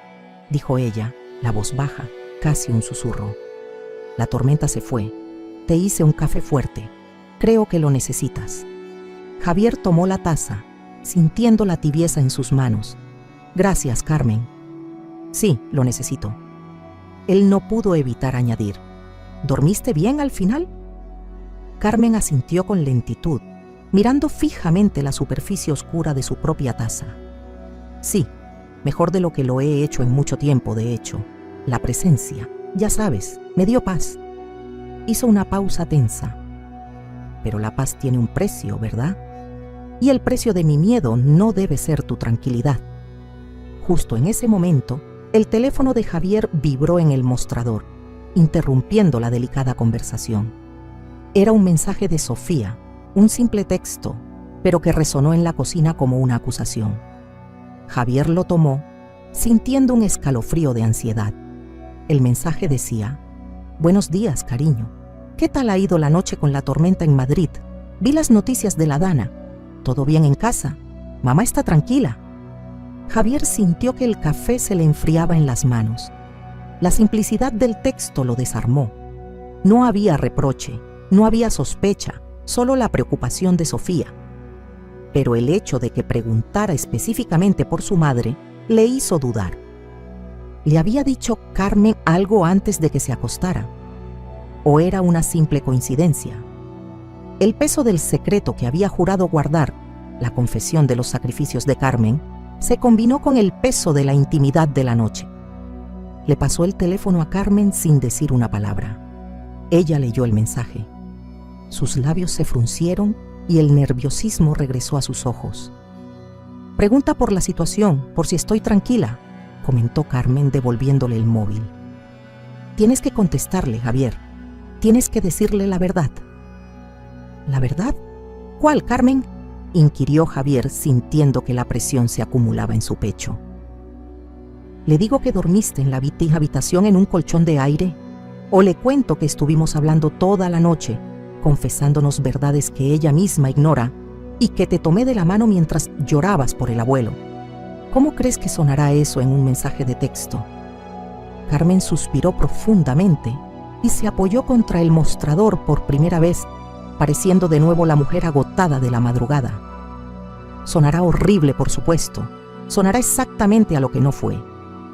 dijo ella, la voz baja, casi un susurro. «La tormenta se fue. Te hice un café fuerte. Creo que lo necesitas». Javier tomó la taza, sintiendo la tibieza en sus manos. «Gracias, Carmen». «Sí, lo necesito». Él no pudo evitar añadir: «¿Dormiste bien al final?». Carmen asintió con lentitud, mirando fijamente la superficie oscura de su propia taza. «Sí, mejor de lo que lo he hecho en mucho tiempo, de hecho. La presencia, ya sabes, me dio paz». Hizo una pausa tensa. «Pero la paz tiene un precio, ¿verdad? Y el precio de mi miedo no debe ser tu tranquilidad». Justo en ese momento, el teléfono de Javier vibró en el mostrador, interrumpiendo la delicada conversación. Era un mensaje de Sofía, un simple texto, pero que resonó en la cocina como una acusación. Javier lo tomó, sintiendo un escalofrío de ansiedad. El mensaje decía: «Buenos días, cariño. ¿Qué tal ha ido la noche con la tormenta en Madrid? Vi las noticias de la Dana. ¿Todo bien en casa? Mamá está tranquila». Javier sintió que el café se le enfriaba en las manos. La simplicidad del texto lo desarmó. No había reproche, no había sospecha, solo la preocupación de Sofía. Pero el hecho de que preguntara específicamente por su madre le hizo dudar. ¿Le había dicho Carmen algo antes de que se acostara? ¿O era una simple coincidencia? El peso del secreto que había jurado guardar, la confesión de los sacrificios de Carmen, se combinó con el peso de la intimidad de la noche. Le pasó el teléfono a Carmen sin decir una palabra. Ella leyó el mensaje. Sus labios se fruncieron y el nerviosismo regresó a sus ojos. «Pregunta por la situación, por si estoy tranquila», comentó Carmen devolviéndole el móvil. «Tienes que contestarle, Javier. Tienes que decirle la verdad». «¿La verdad? ¿Cuál, Carmen?», inquirió Javier sintiendo que la presión se acumulaba en su pecho. «¿Le digo que dormiste en la habitación en un colchón de aire? ¿O le cuento que estuvimos hablando toda la noche, confesándonos verdades que ella misma ignora, y que te tomé de la mano mientras llorabas por el abuelo? ¿Cómo crees que sonará eso en un mensaje de texto?». Carmen suspiró profundamente y se apoyó contra el mostrador por primera vez, pareciendo de nuevo la mujer agotada de la madrugada. Sonará horrible, por supuesto. Sonará exactamente a lo que no fue.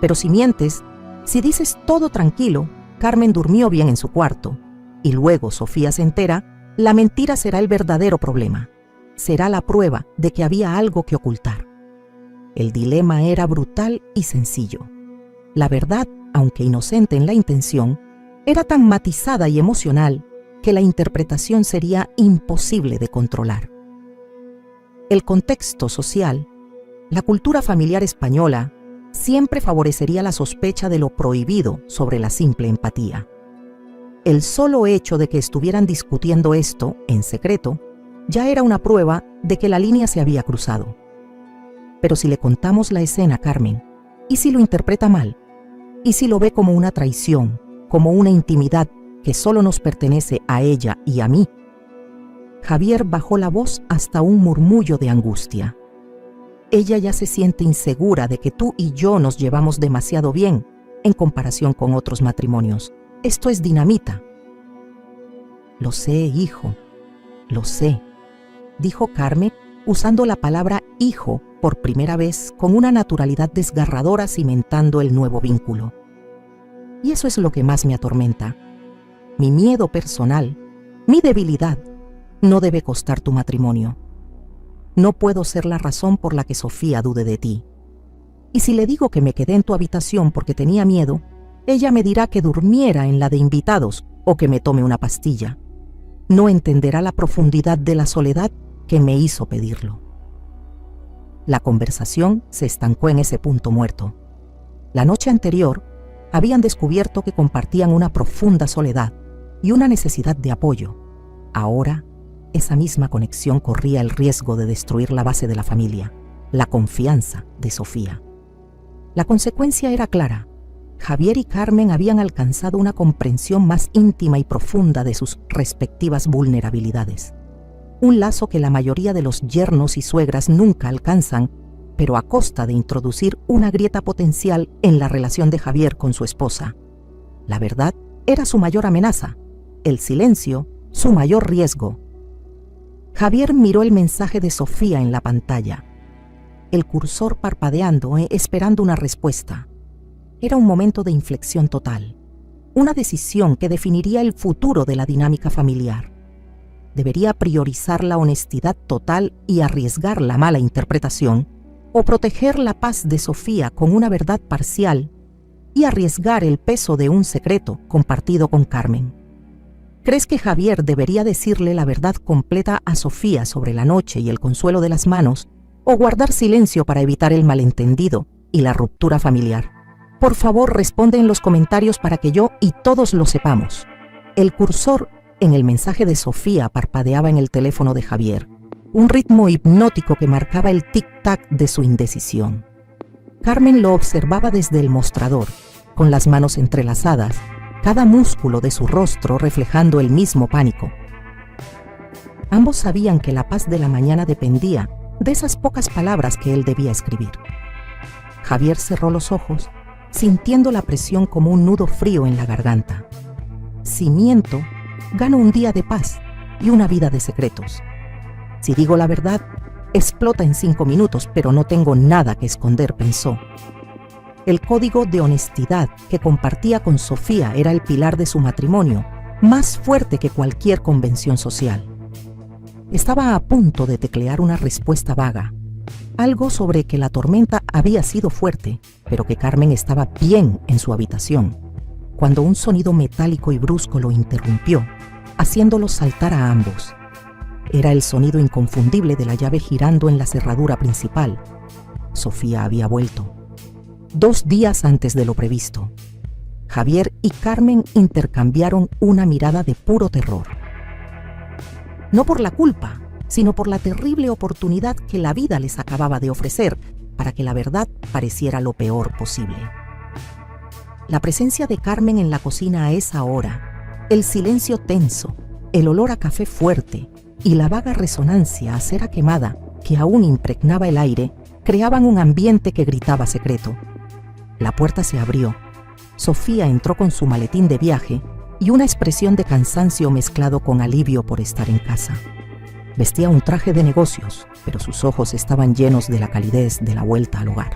Pero si mientes, si dices todo tranquilo, Carmen durmió bien en su cuarto, y luego Sofía se entera, la mentira será el verdadero problema. Será la prueba de que había algo que ocultar. El dilema era brutal y sencillo. La verdad, aunque inocente en la intención, era tan matizada y emocional que la interpretación sería imposible de controlar. El contexto social, la cultura familiar española, siempre favorecería la sospecha de lo prohibido sobre la simple empatía. El solo hecho de que estuvieran discutiendo esto en secreto ya era una prueba de que la línea se había cruzado. Pero si le contamos la escena a Carmen, ¿y si lo interpreta mal? ¿Y si lo ve como una traición, como una intimidad que solo nos pertenece a ella y a mí? Javier bajó la voz hasta un murmullo de angustia. Ella ya se siente insegura de que tú y yo nos llevamos demasiado bien en comparación con otros matrimonios. Esto es dinamita. Lo sé, hijo, lo sé, dijo Carmen, usando la palabra hijo por primera vez con una naturalidad desgarradora, cimentando el nuevo vínculo. Y eso es lo que más me atormenta. Mi miedo personal, mi debilidad, no debe costar tu matrimonio. No puedo ser la razón por la que Sofía dude de ti. Y si le digo que me quedé en tu habitación porque tenía miedo, ella me dirá que durmiera en la de invitados o que me tome una pastilla. No entenderá la profundidad de la soledad que me hizo pedirlo. La conversación se estancó en ese punto muerto. La noche anterior, habían descubierto que compartían una profunda soledad y una necesidad de apoyo. Ahora, esa misma conexión corría el riesgo de destruir la base de la familia, la confianza de Sofía. La consecuencia era clara. Javier y Carmen habían alcanzado una comprensión más íntima y profunda de sus respectivas vulnerabilidades. Un lazo que la mayoría de los yernos y suegras nunca alcanzan, pero a costa de introducir una grieta potencial en la relación de Javier con su esposa. La verdad era su mayor amenaza, el silencio su mayor riesgo. Javier miró el mensaje de Sofía en la pantalla, el cursor parpadeando, esperando una respuesta. Era un momento de inflexión total, una decisión que definiría el futuro de la dinámica familiar. ¿Debería priorizar la honestidad total y arriesgar la mala interpretación, o proteger la paz de Sofía con una verdad parcial y arriesgar el peso de un secreto compartido con Carmen? ¿Crees que Javier debería decirle la verdad completa a Sofía sobre la noche y el consuelo de las manos, o guardar silencio para evitar el malentendido y la ruptura familiar? Por favor, responde en los comentarios para que yo y todos lo sepamos. El cursor en el mensaje de Sofía parpadeaba en el teléfono de Javier, un ritmo hipnótico que marcaba el tic-tac de su indecisión. Carmen lo observaba desde el mostrador, con las manos entrelazadas, cada músculo de su rostro reflejando el mismo pánico. Ambos sabían que la paz de la mañana dependía de esas pocas palabras que él debía escribir. Javier cerró los ojos, sintiendo la presión como un nudo frío en la garganta. Si miento, gano un día de paz y una vida de secretos. Si digo la verdad, explota en 5 minutos, pero no tengo nada que esconder, pensó. El código de honestidad que compartía con Sofía era el pilar de su matrimonio, más fuerte que cualquier convención social. Estaba a punto de teclear una respuesta vaga, algo sobre que la tormenta había sido fuerte, pero que Carmen estaba bien en su habitación, cuando un sonido metálico y brusco lo interrumpió, haciéndolos saltar a ambos. Era el sonido inconfundible de la llave girando en la cerradura principal. Sofía había vuelto. 2 días antes de lo previsto. Javier y Carmen intercambiaron una mirada de puro terror. No por la culpa, sino por la terrible oportunidad que la vida les acababa de ofrecer para que la verdad pareciera lo peor posible. La presencia de Carmen en la cocina a esa hora, el silencio tenso, el olor a café fuerte y la vaga resonancia a cera quemada que aún impregnaba el aire creaban un ambiente que gritaba secreto. La puerta se abrió. Sofía entró con su maletín de viaje y una expresión de cansancio mezclado con alivio por estar en casa. Vestía un traje de negocios, pero sus ojos estaban llenos de la calidez de la vuelta al hogar.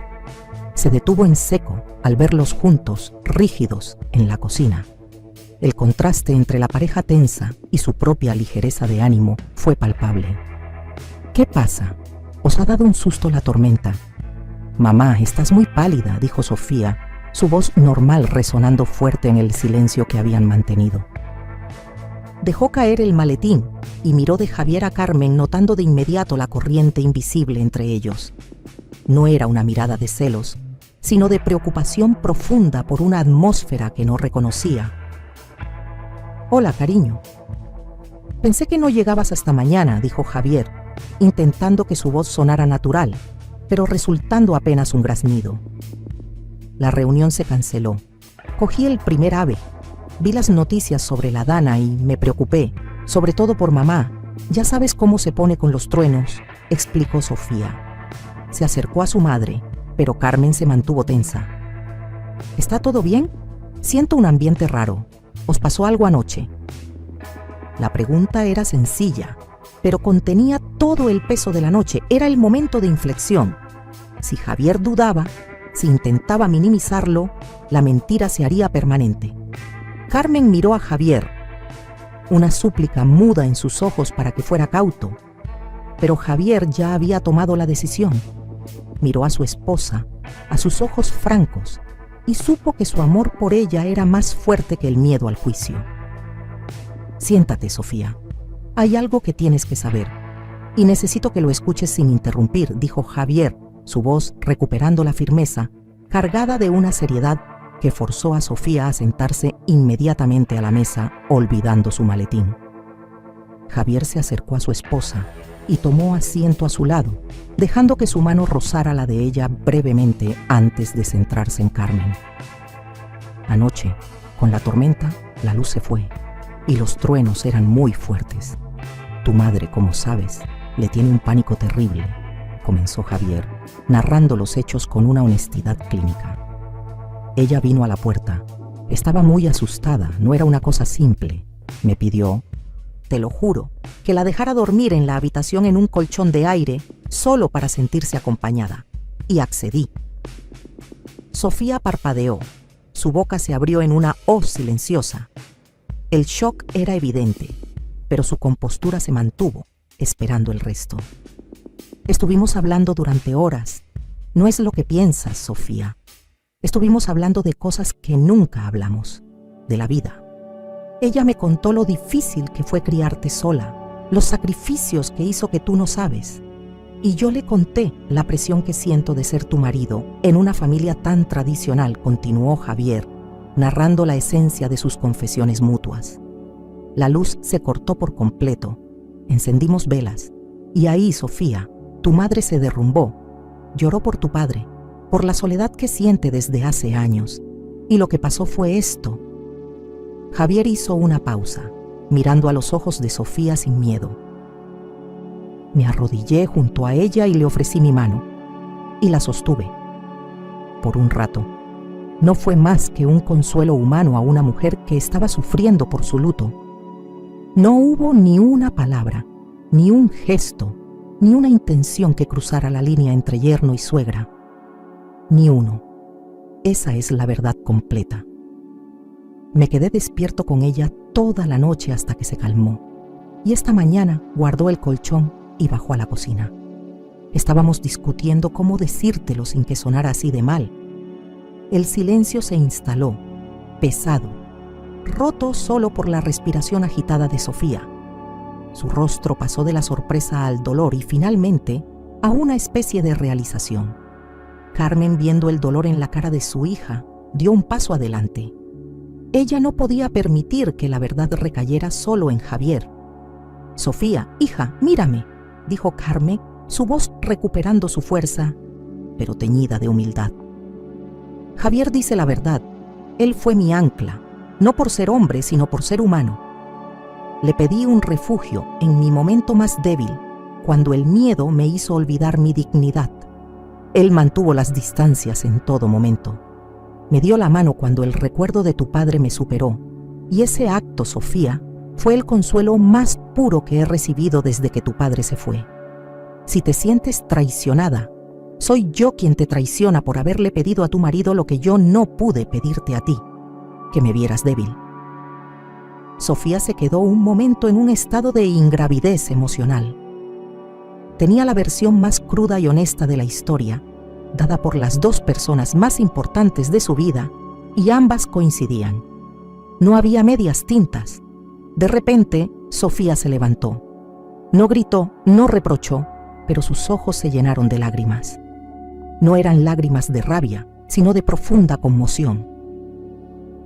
Se detuvo en seco al verlos juntos, rígidos, en la cocina. El contraste entre la pareja tensa y su propia ligereza de ánimo fue palpable. «¿Qué pasa? ¿Os ha dado un susto la tormenta?» «Mamá, estás muy pálida», dijo Sofía, su voz normal resonando fuerte en el silencio que habían mantenido. Dejó caer el maletín y miró de Javier a Carmen, notando de inmediato la corriente invisible entre ellos. No era una mirada de celos, sino de preocupación profunda por una atmósfera que no reconocía. «Hola, cariño». «Pensé que no llegabas hasta mañana», dijo Javier, intentando que su voz sonara natural, pero resultando apenas un graznido. La reunión se canceló. Cogí el primer ave. Vi las noticias sobre la Dana y me preocupé, sobre todo por mamá. «Ya sabes cómo se pone con los truenos», explicó Sofía. Se acercó a su madre, pero Carmen se mantuvo tensa. «¿Está todo bien? Siento un ambiente raro. ¿Os pasó algo anoche?» La pregunta era sencilla, pero contenía todo el peso de la noche. Era el momento de inflexión. Si Javier dudaba, si intentaba minimizarlo, la mentira se haría permanente. Carmen miró a Javier, una súplica muda en sus ojos para que fuera cauto. Pero Javier ya había tomado la decisión. Miró a su esposa, a sus ojos francos, y supo que su amor por ella era más fuerte que el miedo al juicio. «Siéntate, Sofía. Hay algo que tienes que saber, y necesito que lo escuches sin interrumpir», dijo Javier, su voz recuperando la firmeza, cargada de una seriedad que forzó a Sofía a sentarse inmediatamente a la mesa, olvidando su maletín. Javier se acercó a su esposa y tomó asiento a su lado, dejando que su mano rozara la de ella brevemente antes de centrarse en Carmen. «Anoche, con la tormenta, la luz se fue y los truenos eran muy fuertes. Tu madre, como sabes, le tiene un pánico terrible», comenzó Javier, narrando los hechos con una honestidad clínica. «Ella vino a la puerta. Estaba muy asustada, no era una cosa simple. Me pidió, te lo juro, que la dejara dormir en la habitación en un colchón de aire solo para sentirse acompañada. Y accedí». Sofía parpadeó. Su boca se abrió en una O silenciosa. El shock era evidente, pero su compostura se mantuvo, esperando el resto. «Estuvimos hablando durante horas. No es lo que piensas, Sofía. Estuvimos hablando de cosas que nunca hablamos, de la vida. Ella me contó lo difícil que fue criarte sola, los sacrificios que hizo que tú no sabes. Y yo le conté la presión que siento de ser tu marido en una familia tan tradicional», continuó Javier, narrando la esencia de sus confesiones mutuas. La luz se cortó por completo. Encendimos velas. Y ahí, Sofía, tu madre se derrumbó. Lloró por tu padre, por la soledad que siente desde hace años. Y lo que pasó fue esto. Javier hizo una pausa, mirando a los ojos de Sofía sin miedo. Me arrodillé junto a ella y le ofrecí mi mano. Y la sostuve. Por un rato. No fue más que un consuelo humano a una mujer que estaba sufriendo por su luto. No hubo ni una palabra, ni un gesto, ni una intención que cruzara la línea entre yerno y suegra. Ni uno. esa es la verdad completa. Me quedé despierto con ella toda la noche hasta que se calmó, y esta mañana guardó el colchón y bajó a la cocina. Estábamos discutiendo cómo decírtelo sin que sonara así de mal. El silencio se instaló, pesado, roto solo por la respiración agitada de Sofía. Su rostro pasó de la sorpresa al dolor y finalmente a una especie de realización. Carmen, viendo el dolor en la cara de su hija, dio un paso adelante. Ella no podía permitir que la verdad recayera solo en Javier. «Sofía, hija, mírame», dijo Carmen, su voz recuperando su fuerza, pero teñida de humildad. «Javier dice la verdad. Él fue mi ancla, no por ser hombre, sino por ser humano. Le pedí un refugio en mi momento más débil, cuando el miedo me hizo olvidar mi dignidad. Él mantuvo las distancias en todo momento. Me dio la mano cuando el recuerdo de tu padre me superó, y ese acto, Sofía, fue el consuelo más puro que he recibido desde que tu padre se fue. Si te sientes traicionada, soy yo quien te traiciona por haberle pedido a tu marido lo que yo no pude pedirte a ti, que me vieras débil». Sofía se quedó un momento en un estado de ingravidez emocional. Tenía la versión más cruda y honesta de la historia, dada por las dos personas más importantes de su vida, y ambas coincidían. No había medias tintas. De repente, Sofía se levantó. No gritó, no reprochó, pero sus ojos se llenaron de lágrimas. No eran lágrimas de rabia, sino de profunda conmoción.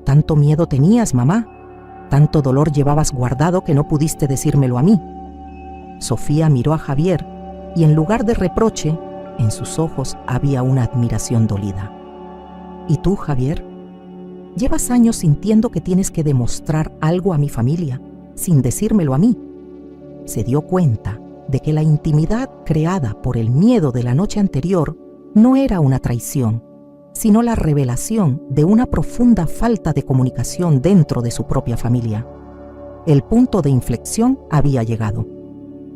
«¿Tanto miedo tenías, mamá? ¿Tanto dolor llevabas guardado que no pudiste decírmelo a mí?». Sofía miró a Javier y en lugar de reproche, en sus ojos había una admiración dolida. «¿Y tú, Javier? Llevas años sintiendo que tienes que demostrar algo a mi familia, sin decírmelo a mí». Se dio cuenta de que la intimidad creada por el miedo de la noche anterior no era una traición, sino la revelación de una profunda falta de comunicación dentro de su propia familia. El punto de inflexión había llegado.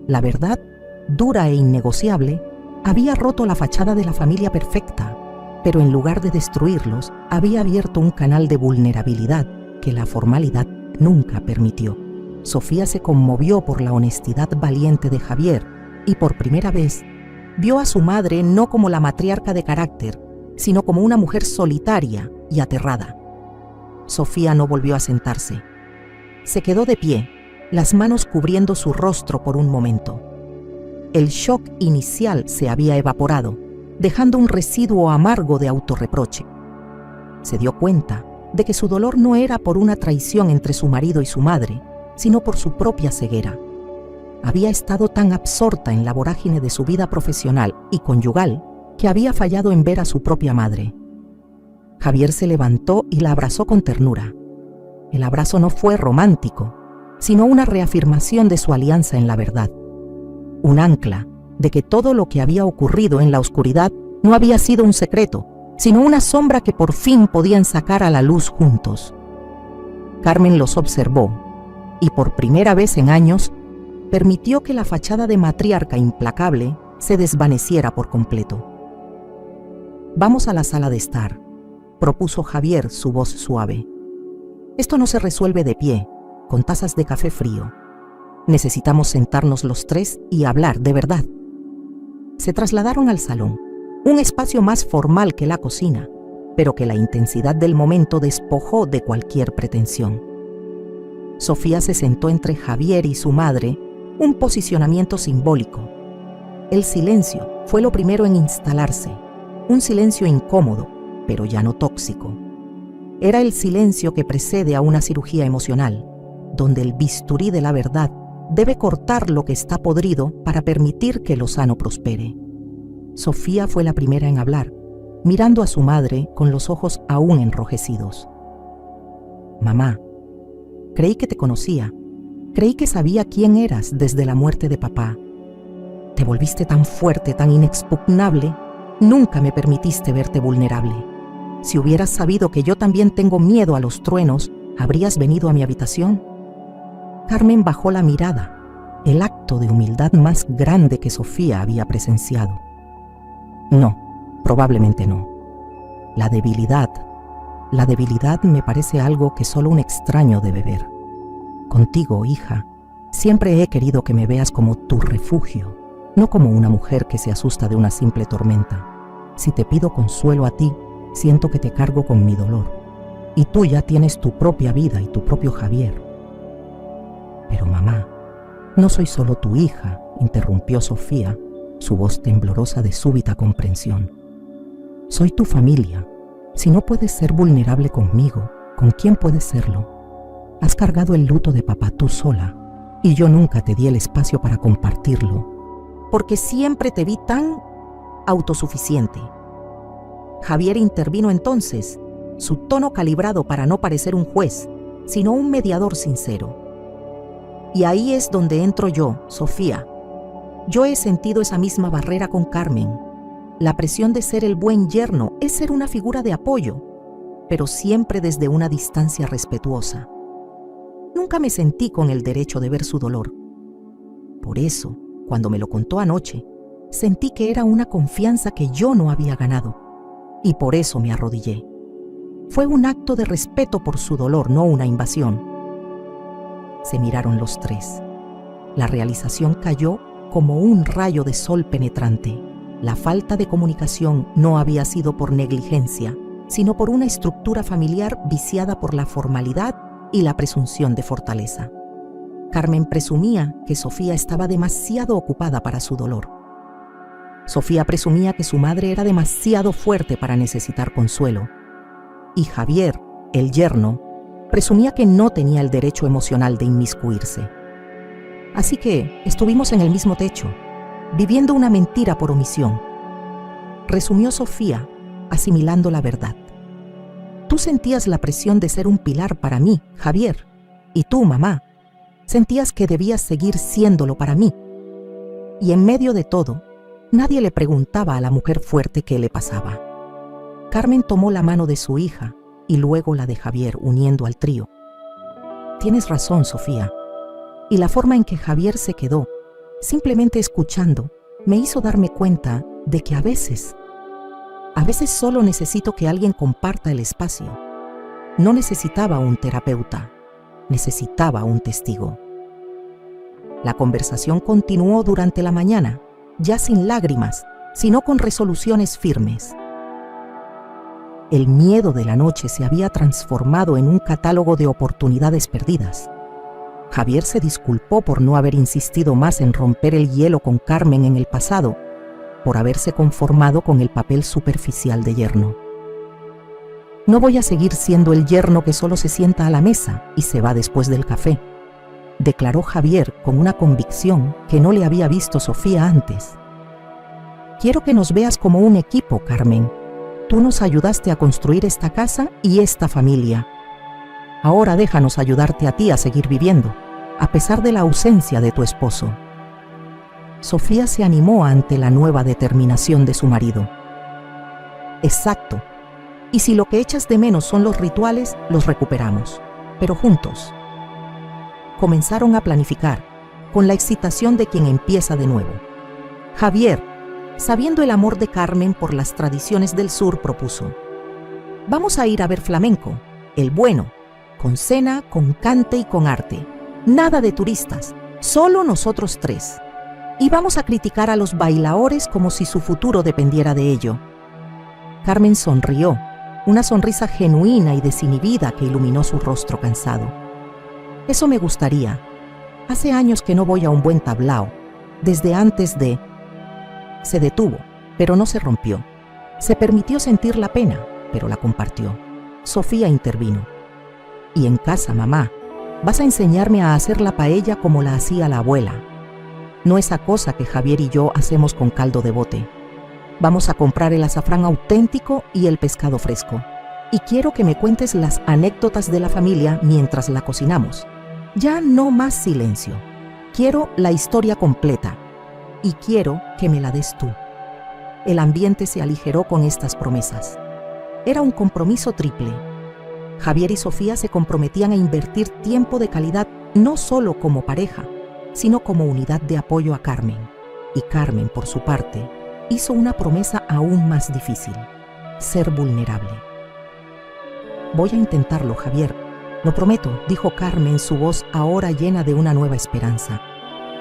La verdad, dura e innegociable, había roto la fachada de la familia perfecta, pero en lugar de destruirlos, había abierto un canal de vulnerabilidad que la formalidad nunca permitió. Sofía se conmovió por la honestidad valiente de Javier y por primera vez vio a su madre no como la matriarca de carácter, sino como una mujer solitaria y aterrada. Sofía no volvió a sentarse. Se quedó de pie, las manos cubriendo su rostro por un momento. El shock inicial se había evaporado, dejando un residuo amargo de autorreproche. Se dio cuenta de que su dolor no era por una traición entre su marido y su madre, sino por su propia ceguera. Había estado tan absorta en la vorágine de su vida profesional y conyugal que había fallado en ver a su propia madre. Javier se levantó y la abrazó con ternura. El abrazo no fue romántico, sino una reafirmación de su alianza en la verdad. Un ancla de que todo lo que había ocurrido en la oscuridad no había sido un secreto, sino una sombra que por fin podían sacar a la luz juntos. Carmen los observó y por primera vez en años permitió que la fachada de matriarca implacable se desvaneciera por completo. «Vamos a la sala de estar», propuso Javier, su voz suave. «Esto no se resuelve de pie, con tazas de café frío. Necesitamos sentarnos los tres y hablar de verdad». Se trasladaron al salón, un espacio más formal que la cocina, pero que la intensidad del momento despojó de cualquier pretensión. Sofía se sentó entre Javier y su madre, un posicionamiento simbólico. El silencio fue lo primero en instalarse, un silencio incómodo, pero ya no tóxico. Era el silencio que precede a una cirugía emocional, donde el bisturí de la verdad debe cortar lo que está podrido para permitir que lo sano prospere. Sofía fue la primera en hablar, mirando a su madre con los ojos aún enrojecidos. «Mamá, creí que te conocía, creí que sabía quién eras desde la muerte de papá. Te volviste tan fuerte, tan inexpugnable, nunca me permitiste verte vulnerable. Si hubieras sabido que yo también tengo miedo a los truenos, ¿habrías venido a mi habitación?». Carmen bajó la mirada, el acto de humildad más grande que Sofía había presenciado. «No, probablemente no». La debilidad. La debilidad me parece algo que solo un extraño debe ver. Contigo, hija, siempre he querido que me veas como tu refugio, no como una mujer que se asusta de una simple tormenta. Si te pido consuelo a ti, siento que te cargo con mi dolor. Y tú ya tienes tu propia vida y tu propio Javier. Pero mamá, no soy solo tu hija, interrumpió Sofía, su voz temblorosa de súbita comprensión. Soy tu familia. Si no puedes ser vulnerable conmigo, ¿con quién puedes serlo? Has cargado el luto de papá tú sola, y yo nunca te di el espacio para compartirlo, porque siempre te vi tan autosuficiente. Javier intervino entonces, su tono calibrado para no parecer un juez, sino un mediador sincero. Y ahí es donde entro yo, Sofía. Yo he sentido esa misma barrera con Carmen. La presión de ser el buen yerno es ser una figura de apoyo, pero siempre desde una distancia respetuosa. Nunca me sentí con el derecho de ver su dolor. Por eso, cuando me lo contó anoche, sentí que era una confianza que yo no había ganado, y por eso me arrodillé. Fue un acto de respeto por su dolor, no una invasión. Se miraron los tres. La realización cayó como un rayo de sol penetrante. La falta de comunicación no había sido por negligencia, sino por una estructura familiar viciada por la formalidad y la presunción de fortaleza. Carmen presumía que Sofía estaba demasiado ocupada para su dolor. Sofía presumía que su madre era demasiado fuerte para necesitar consuelo. Y Javier, el yerno, presumía que no tenía el derecho emocional de inmiscuirse. Así que estuvimos en el mismo techo, viviendo una mentira por omisión. Resumió Sofía, asimilando la verdad. Tú sentías la presión de ser un pilar para mí, Javier, y tú, mamá, sentías que debías seguir siéndolo para mí. Y en medio de todo, nadie le preguntaba a la mujer fuerte qué le pasaba. Carmen tomó la mano de su hija y luego la de Javier, uniendo al trío. Tienes razón, Sofía. Y la forma en que Javier se quedó, simplemente escuchando, me hizo darme cuenta de que a veces solo necesito que alguien comparta el espacio. No necesitaba un terapeuta, necesitaba un testigo. La conversación continuó durante la mañana, ya sin lágrimas, sino con resoluciones firmes. El miedo de la noche se había transformado en un catálogo de oportunidades perdidas. Javier se disculpó por no haber insistido más en romper el hielo con Carmen en el pasado, por haberse conformado con el papel superficial de yerno. No voy a seguir siendo el yerno que solo se sienta a la mesa y se va después del café, declaró Javier con una convicción que no le había visto Sofía antes. Quiero que nos veas como un equipo, Carmen. Tú nos ayudaste a construir esta casa y esta familia. Ahora déjanos ayudarte a ti a seguir viviendo, a pesar de la ausencia de tu esposo. Sofía se animó ante la nueva determinación de su marido. Exacto. Y si lo que echas de menos son los rituales, los recuperamos, pero juntos. Comenzaron a planificar, con la excitación de quien empieza de nuevo. Javier, sabiendo el amor de Carmen por las tradiciones del sur, propuso: vamos a ir a ver flamenco, el bueno, con cena, con cante y con arte. Nada de turistas, solo nosotros tres. Y vamos a criticar a los bailaores como si su futuro dependiera de ello. Carmen sonrió, una sonrisa genuina y desinhibida que iluminó su rostro cansado. Eso me gustaría. Hace años que no voy a un buen tablao, desde antes de... Se detuvo, pero no se rompió. Se permitió sentir la pena, pero la compartió. Sofía intervino. Y en casa, mamá, vas a enseñarme a hacer la paella como la hacía la abuela. No esa cosa que Javier y yo hacemos con caldo de bote. Vamos a comprar el azafrán auténtico y el pescado fresco. Y quiero que me cuentes las anécdotas de la familia mientras la cocinamos. Ya no más silencio. Quiero la historia completa. Y quiero que me la des tú. El ambiente se aligeró con estas promesas. Era un compromiso triple. Javier y Sofía se comprometían a invertir tiempo de calidad no solo como pareja, sino como unidad de apoyo a Carmen. Y Carmen, por su parte, hizo una promesa aún más difícil: ser vulnerable. Voy a intentarlo, Javier. Lo prometo, dijo Carmen, su voz ahora llena de una nueva esperanza.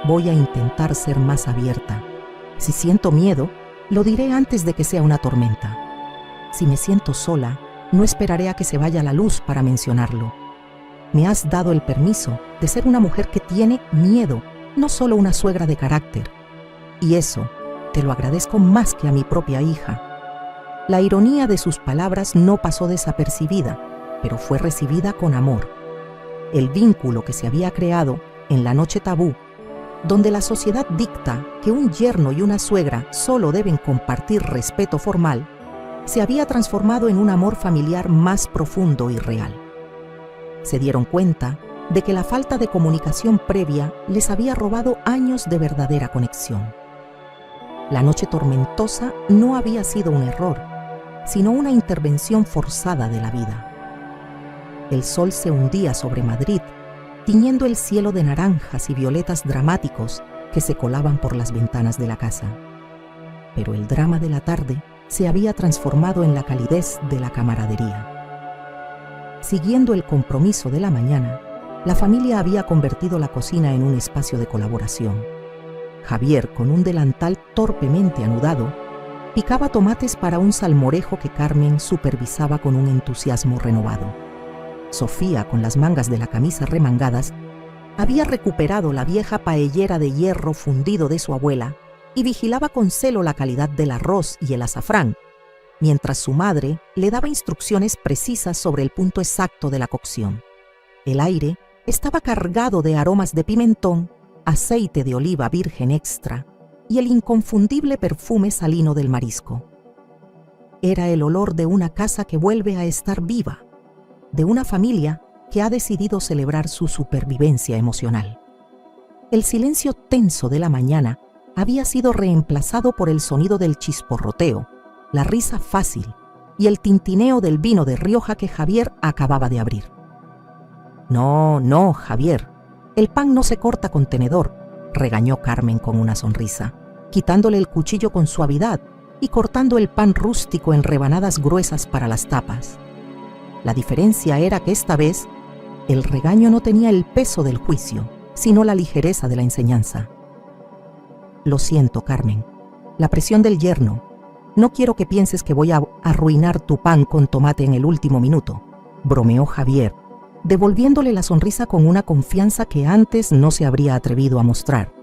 Voy a intentar ser más abierta. Si siento miedo, lo diré antes de que sea una tormenta. Si me siento sola, no esperaré a que se vaya la luz para mencionarlo. Me has dado el permiso de ser una mujer que tiene miedo, no solo una suegra de carácter. Y eso te lo agradezco más que a mi propia hija. La ironía de sus palabras no pasó desapercibida, pero fue recibida con amor. El vínculo que se había creado en la noche tabú, donde la sociedad dicta que un yerno y una suegra solo deben compartir respeto formal, se había transformado en un amor familiar más profundo y real. Se dieron cuenta de que la falta de comunicación previa les había robado años de verdadera conexión. La noche tormentosa no había sido un error, sino una intervención forzada de la vida. El sol se hundía sobre Madrid, tiñendo el cielo de naranjas y violetas dramáticos que se colaban por las ventanas de la casa. Pero el drama de la tarde se había transformado en la calidez de la camaradería. Siguiendo el compromiso de la mañana, la familia había convertido la cocina en un espacio de colaboración. Javier, con un delantal torpemente anudado, picaba tomates para un salmorejo que Carmen supervisaba con un entusiasmo renovado. Sofía, con las mangas de la camisa remangadas, había recuperado la vieja paellera de hierro fundido de su abuela y vigilaba con celo la calidad del arroz y el azafrán, mientras su madre le daba instrucciones precisas sobre el punto exacto de la cocción. El aire estaba cargado de aromas de pimentón, aceite de oliva virgen extra y el inconfundible perfume salino del marisco. Era el olor de una casa que vuelve a estar viva, de una familia que ha decidido celebrar su supervivencia emocional. El silencio tenso de la mañana había sido reemplazado por el sonido del chisporroteo, la risa fácil y el tintineo del vino de Rioja que Javier acababa de abrir. No, Javier, el pan no se corta con tenedor, regañó Carmen con una sonrisa, quitándole el cuchillo con suavidad y cortando el pan rústico en rebanadas gruesas para las tapas. La diferencia era que esta vez el regaño no tenía el peso del juicio, sino la ligereza de la enseñanza. Lo siento, Carmen. La presión del yerno. No quiero que pienses que voy a arruinar tu pan con tomate en el último minuto, bromeó Javier, devolviéndole la sonrisa con una confianza que antes no se habría atrevido a mostrar.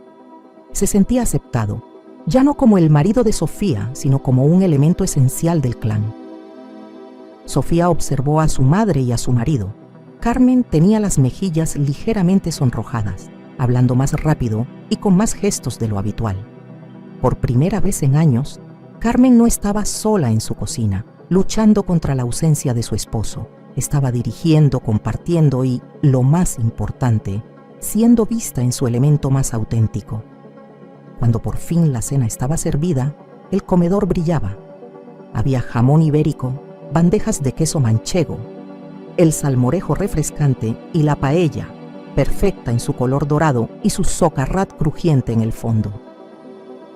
Se sentía aceptado, ya no como el marido de Sofía, sino como un elemento esencial del clan. Sofía observó a su madre y a su marido. Carmen tenía las mejillas ligeramente sonrojadas, hablando más rápido y con más gestos de lo habitual. Por primera vez en años, Carmen no estaba sola en su cocina, luchando contra la ausencia de su esposo. Estaba dirigiendo, compartiendo y, lo más importante, siendo vista en su elemento más auténtico. Cuando por fin la cena estaba servida, el comedor brillaba. Había jamón ibérico, bandejas de queso manchego, el salmorejo refrescante y la paella, perfecta en su color dorado y su socarrat crujiente en el fondo.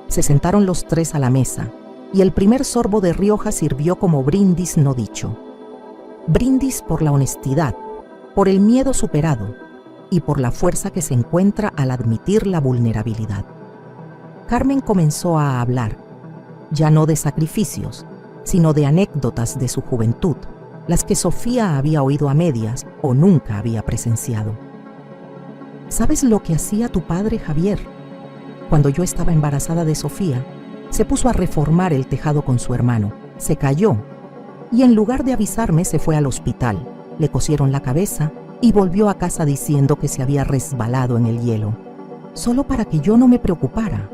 Se sentaron los tres a la mesa y el primer sorbo de Rioja sirvió como brindis no dicho. Brindis por la honestidad, por el miedo superado y por la fuerza que se encuentra al admitir la vulnerabilidad. Carmen comenzó a hablar, ya no de sacrificios, sino de anécdotas de su juventud, las que Sofía había oído a medias o nunca había presenciado. ¿Sabes lo que hacía tu padre, Javier? Cuando yo estaba embarazada de Sofía, se puso a reformar el tejado con su hermano, se cayó y en lugar de avisarme se fue al hospital, le cosieron la cabeza y volvió a casa diciendo que se había resbalado en el hielo, solo para que yo no me preocupara.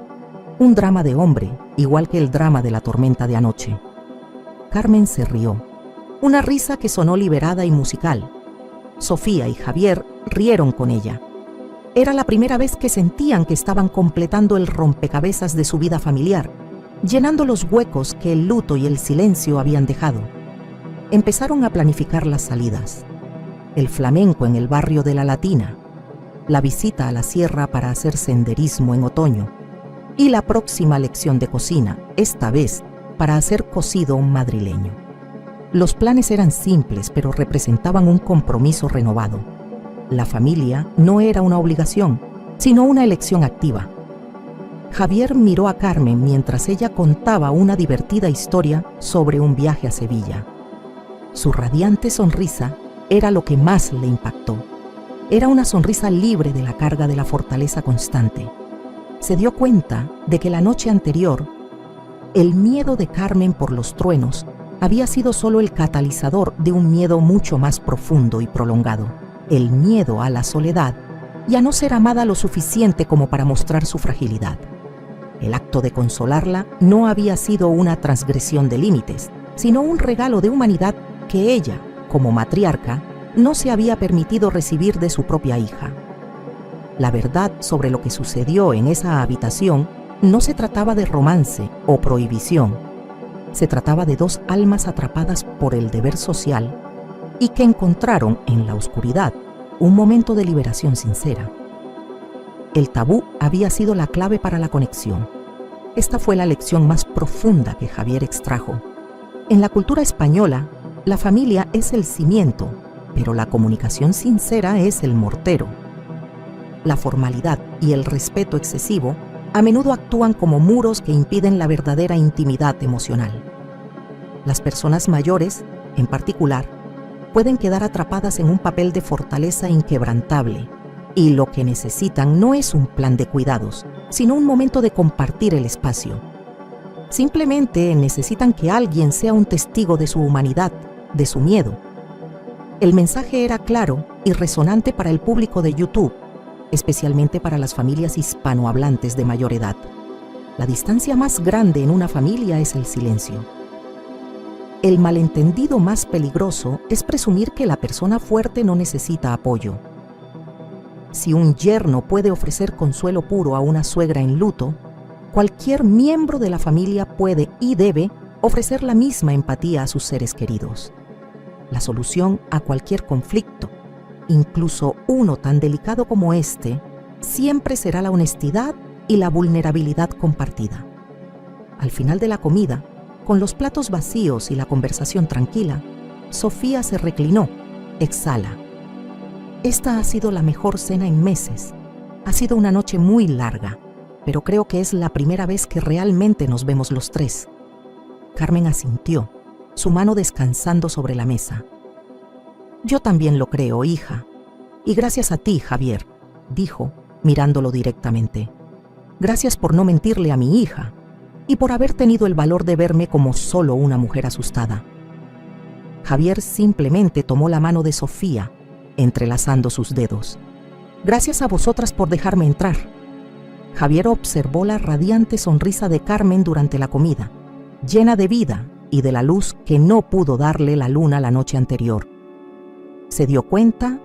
Un drama de hombre, igual que el drama de la tormenta de anoche. Carmen se rió, una risa que sonó liberada y musical. Sofía y Javier rieron con ella. Era la primera vez que sentían que estaban completando el rompecabezas de su vida familiar, llenando los huecos que el luto y el silencio habían dejado. Empezaron a planificar las salidas. El flamenco en el barrio de La Latina, la visita a la sierra para hacer senderismo en otoño y la próxima lección de cocina, esta vez para hacer cocido madrileño. Los planes eran simples, pero representaban un compromiso renovado. La familia no era una obligación, sino una elección activa. Javier miró a Carmen mientras ella contaba una divertida historia sobre un viaje a Sevilla. Su radiante sonrisa era lo que más le impactó. Era una sonrisa libre de la carga de la fortaleza constante. Se dio cuenta de que la noche anterior, el miedo de Carmen por los truenos había sido solo el catalizador de un miedo mucho más profundo y prolongado, el miedo a la soledad y a no ser amada lo suficiente como para mostrar su fragilidad. El acto de consolarla no había sido una transgresión de límites, sino un regalo de humanidad que ella, como matriarca, no se había permitido recibir de su propia hija. La verdad sobre lo que sucedió en esa habitación no se trataba de romance o prohibición. Se trataba de dos almas atrapadas por el deber social y que encontraron en la oscuridad un momento de liberación sincera. El tabú había sido la clave para la conexión. Esta fue la lección más profunda que Javier extrajo. En la cultura española, la familia es el cimiento, pero la comunicación sincera es el mortero. La formalidad y el respeto excesivo a menudo actúan como muros que impiden la verdadera intimidad emocional. Las personas mayores, en particular, pueden quedar atrapadas en un papel de fortaleza inquebrantable, y lo que necesitan no es un plan de cuidados, sino un momento de compartir el espacio. Simplemente necesitan que alguien sea un testigo de su humanidad, de su miedo. El mensaje era claro y resonante para el público de YouTube, especialmente para las familias hispanohablantes de mayor edad. La distancia más grande en una familia es el silencio. El malentendido más peligroso es presumir que la persona fuerte no necesita apoyo. Si un yerno puede ofrecer consuelo puro a una suegra en luto, cualquier miembro de la familia puede y debe ofrecer la misma empatía a sus seres queridos. La solución a cualquier conflicto, incluso uno tan delicado como este, siempre será la honestidad y la vulnerabilidad compartida. Al final de la comida, con los platos vacíos y la conversación tranquila, Sofía se reclinó, exhala. Esta ha sido la mejor cena en meses. Ha sido una noche muy larga, pero creo que es la primera vez que realmente nos vemos los tres. Carmen asintió, su mano descansando sobre la mesa. Yo también lo creo, hija. Y gracias a ti, Javier, dijo, mirándolo directamente. Gracias por no mentirle a mi hija y por haber tenido el valor de verme como solo una mujer asustada. Javier simplemente tomó la mano de Sofía, entrelazando sus dedos. Gracias a vosotras por dejarme entrar. Javier observó la radiante sonrisa de Carmen durante la comida, llena de vida y de la luz que no pudo darle la luna la noche anterior. Se dio cuenta,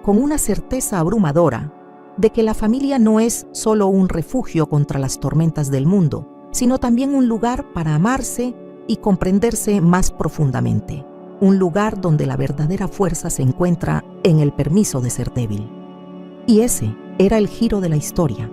con una certeza abrumadora, de que la familia no es solo un refugio contra las tormentas del mundo, sino también un lugar para amarse y comprenderse más profundamente. Un lugar donde la verdadera fuerza se encuentra en el permiso de ser débil. Y ese era el giro de la historia.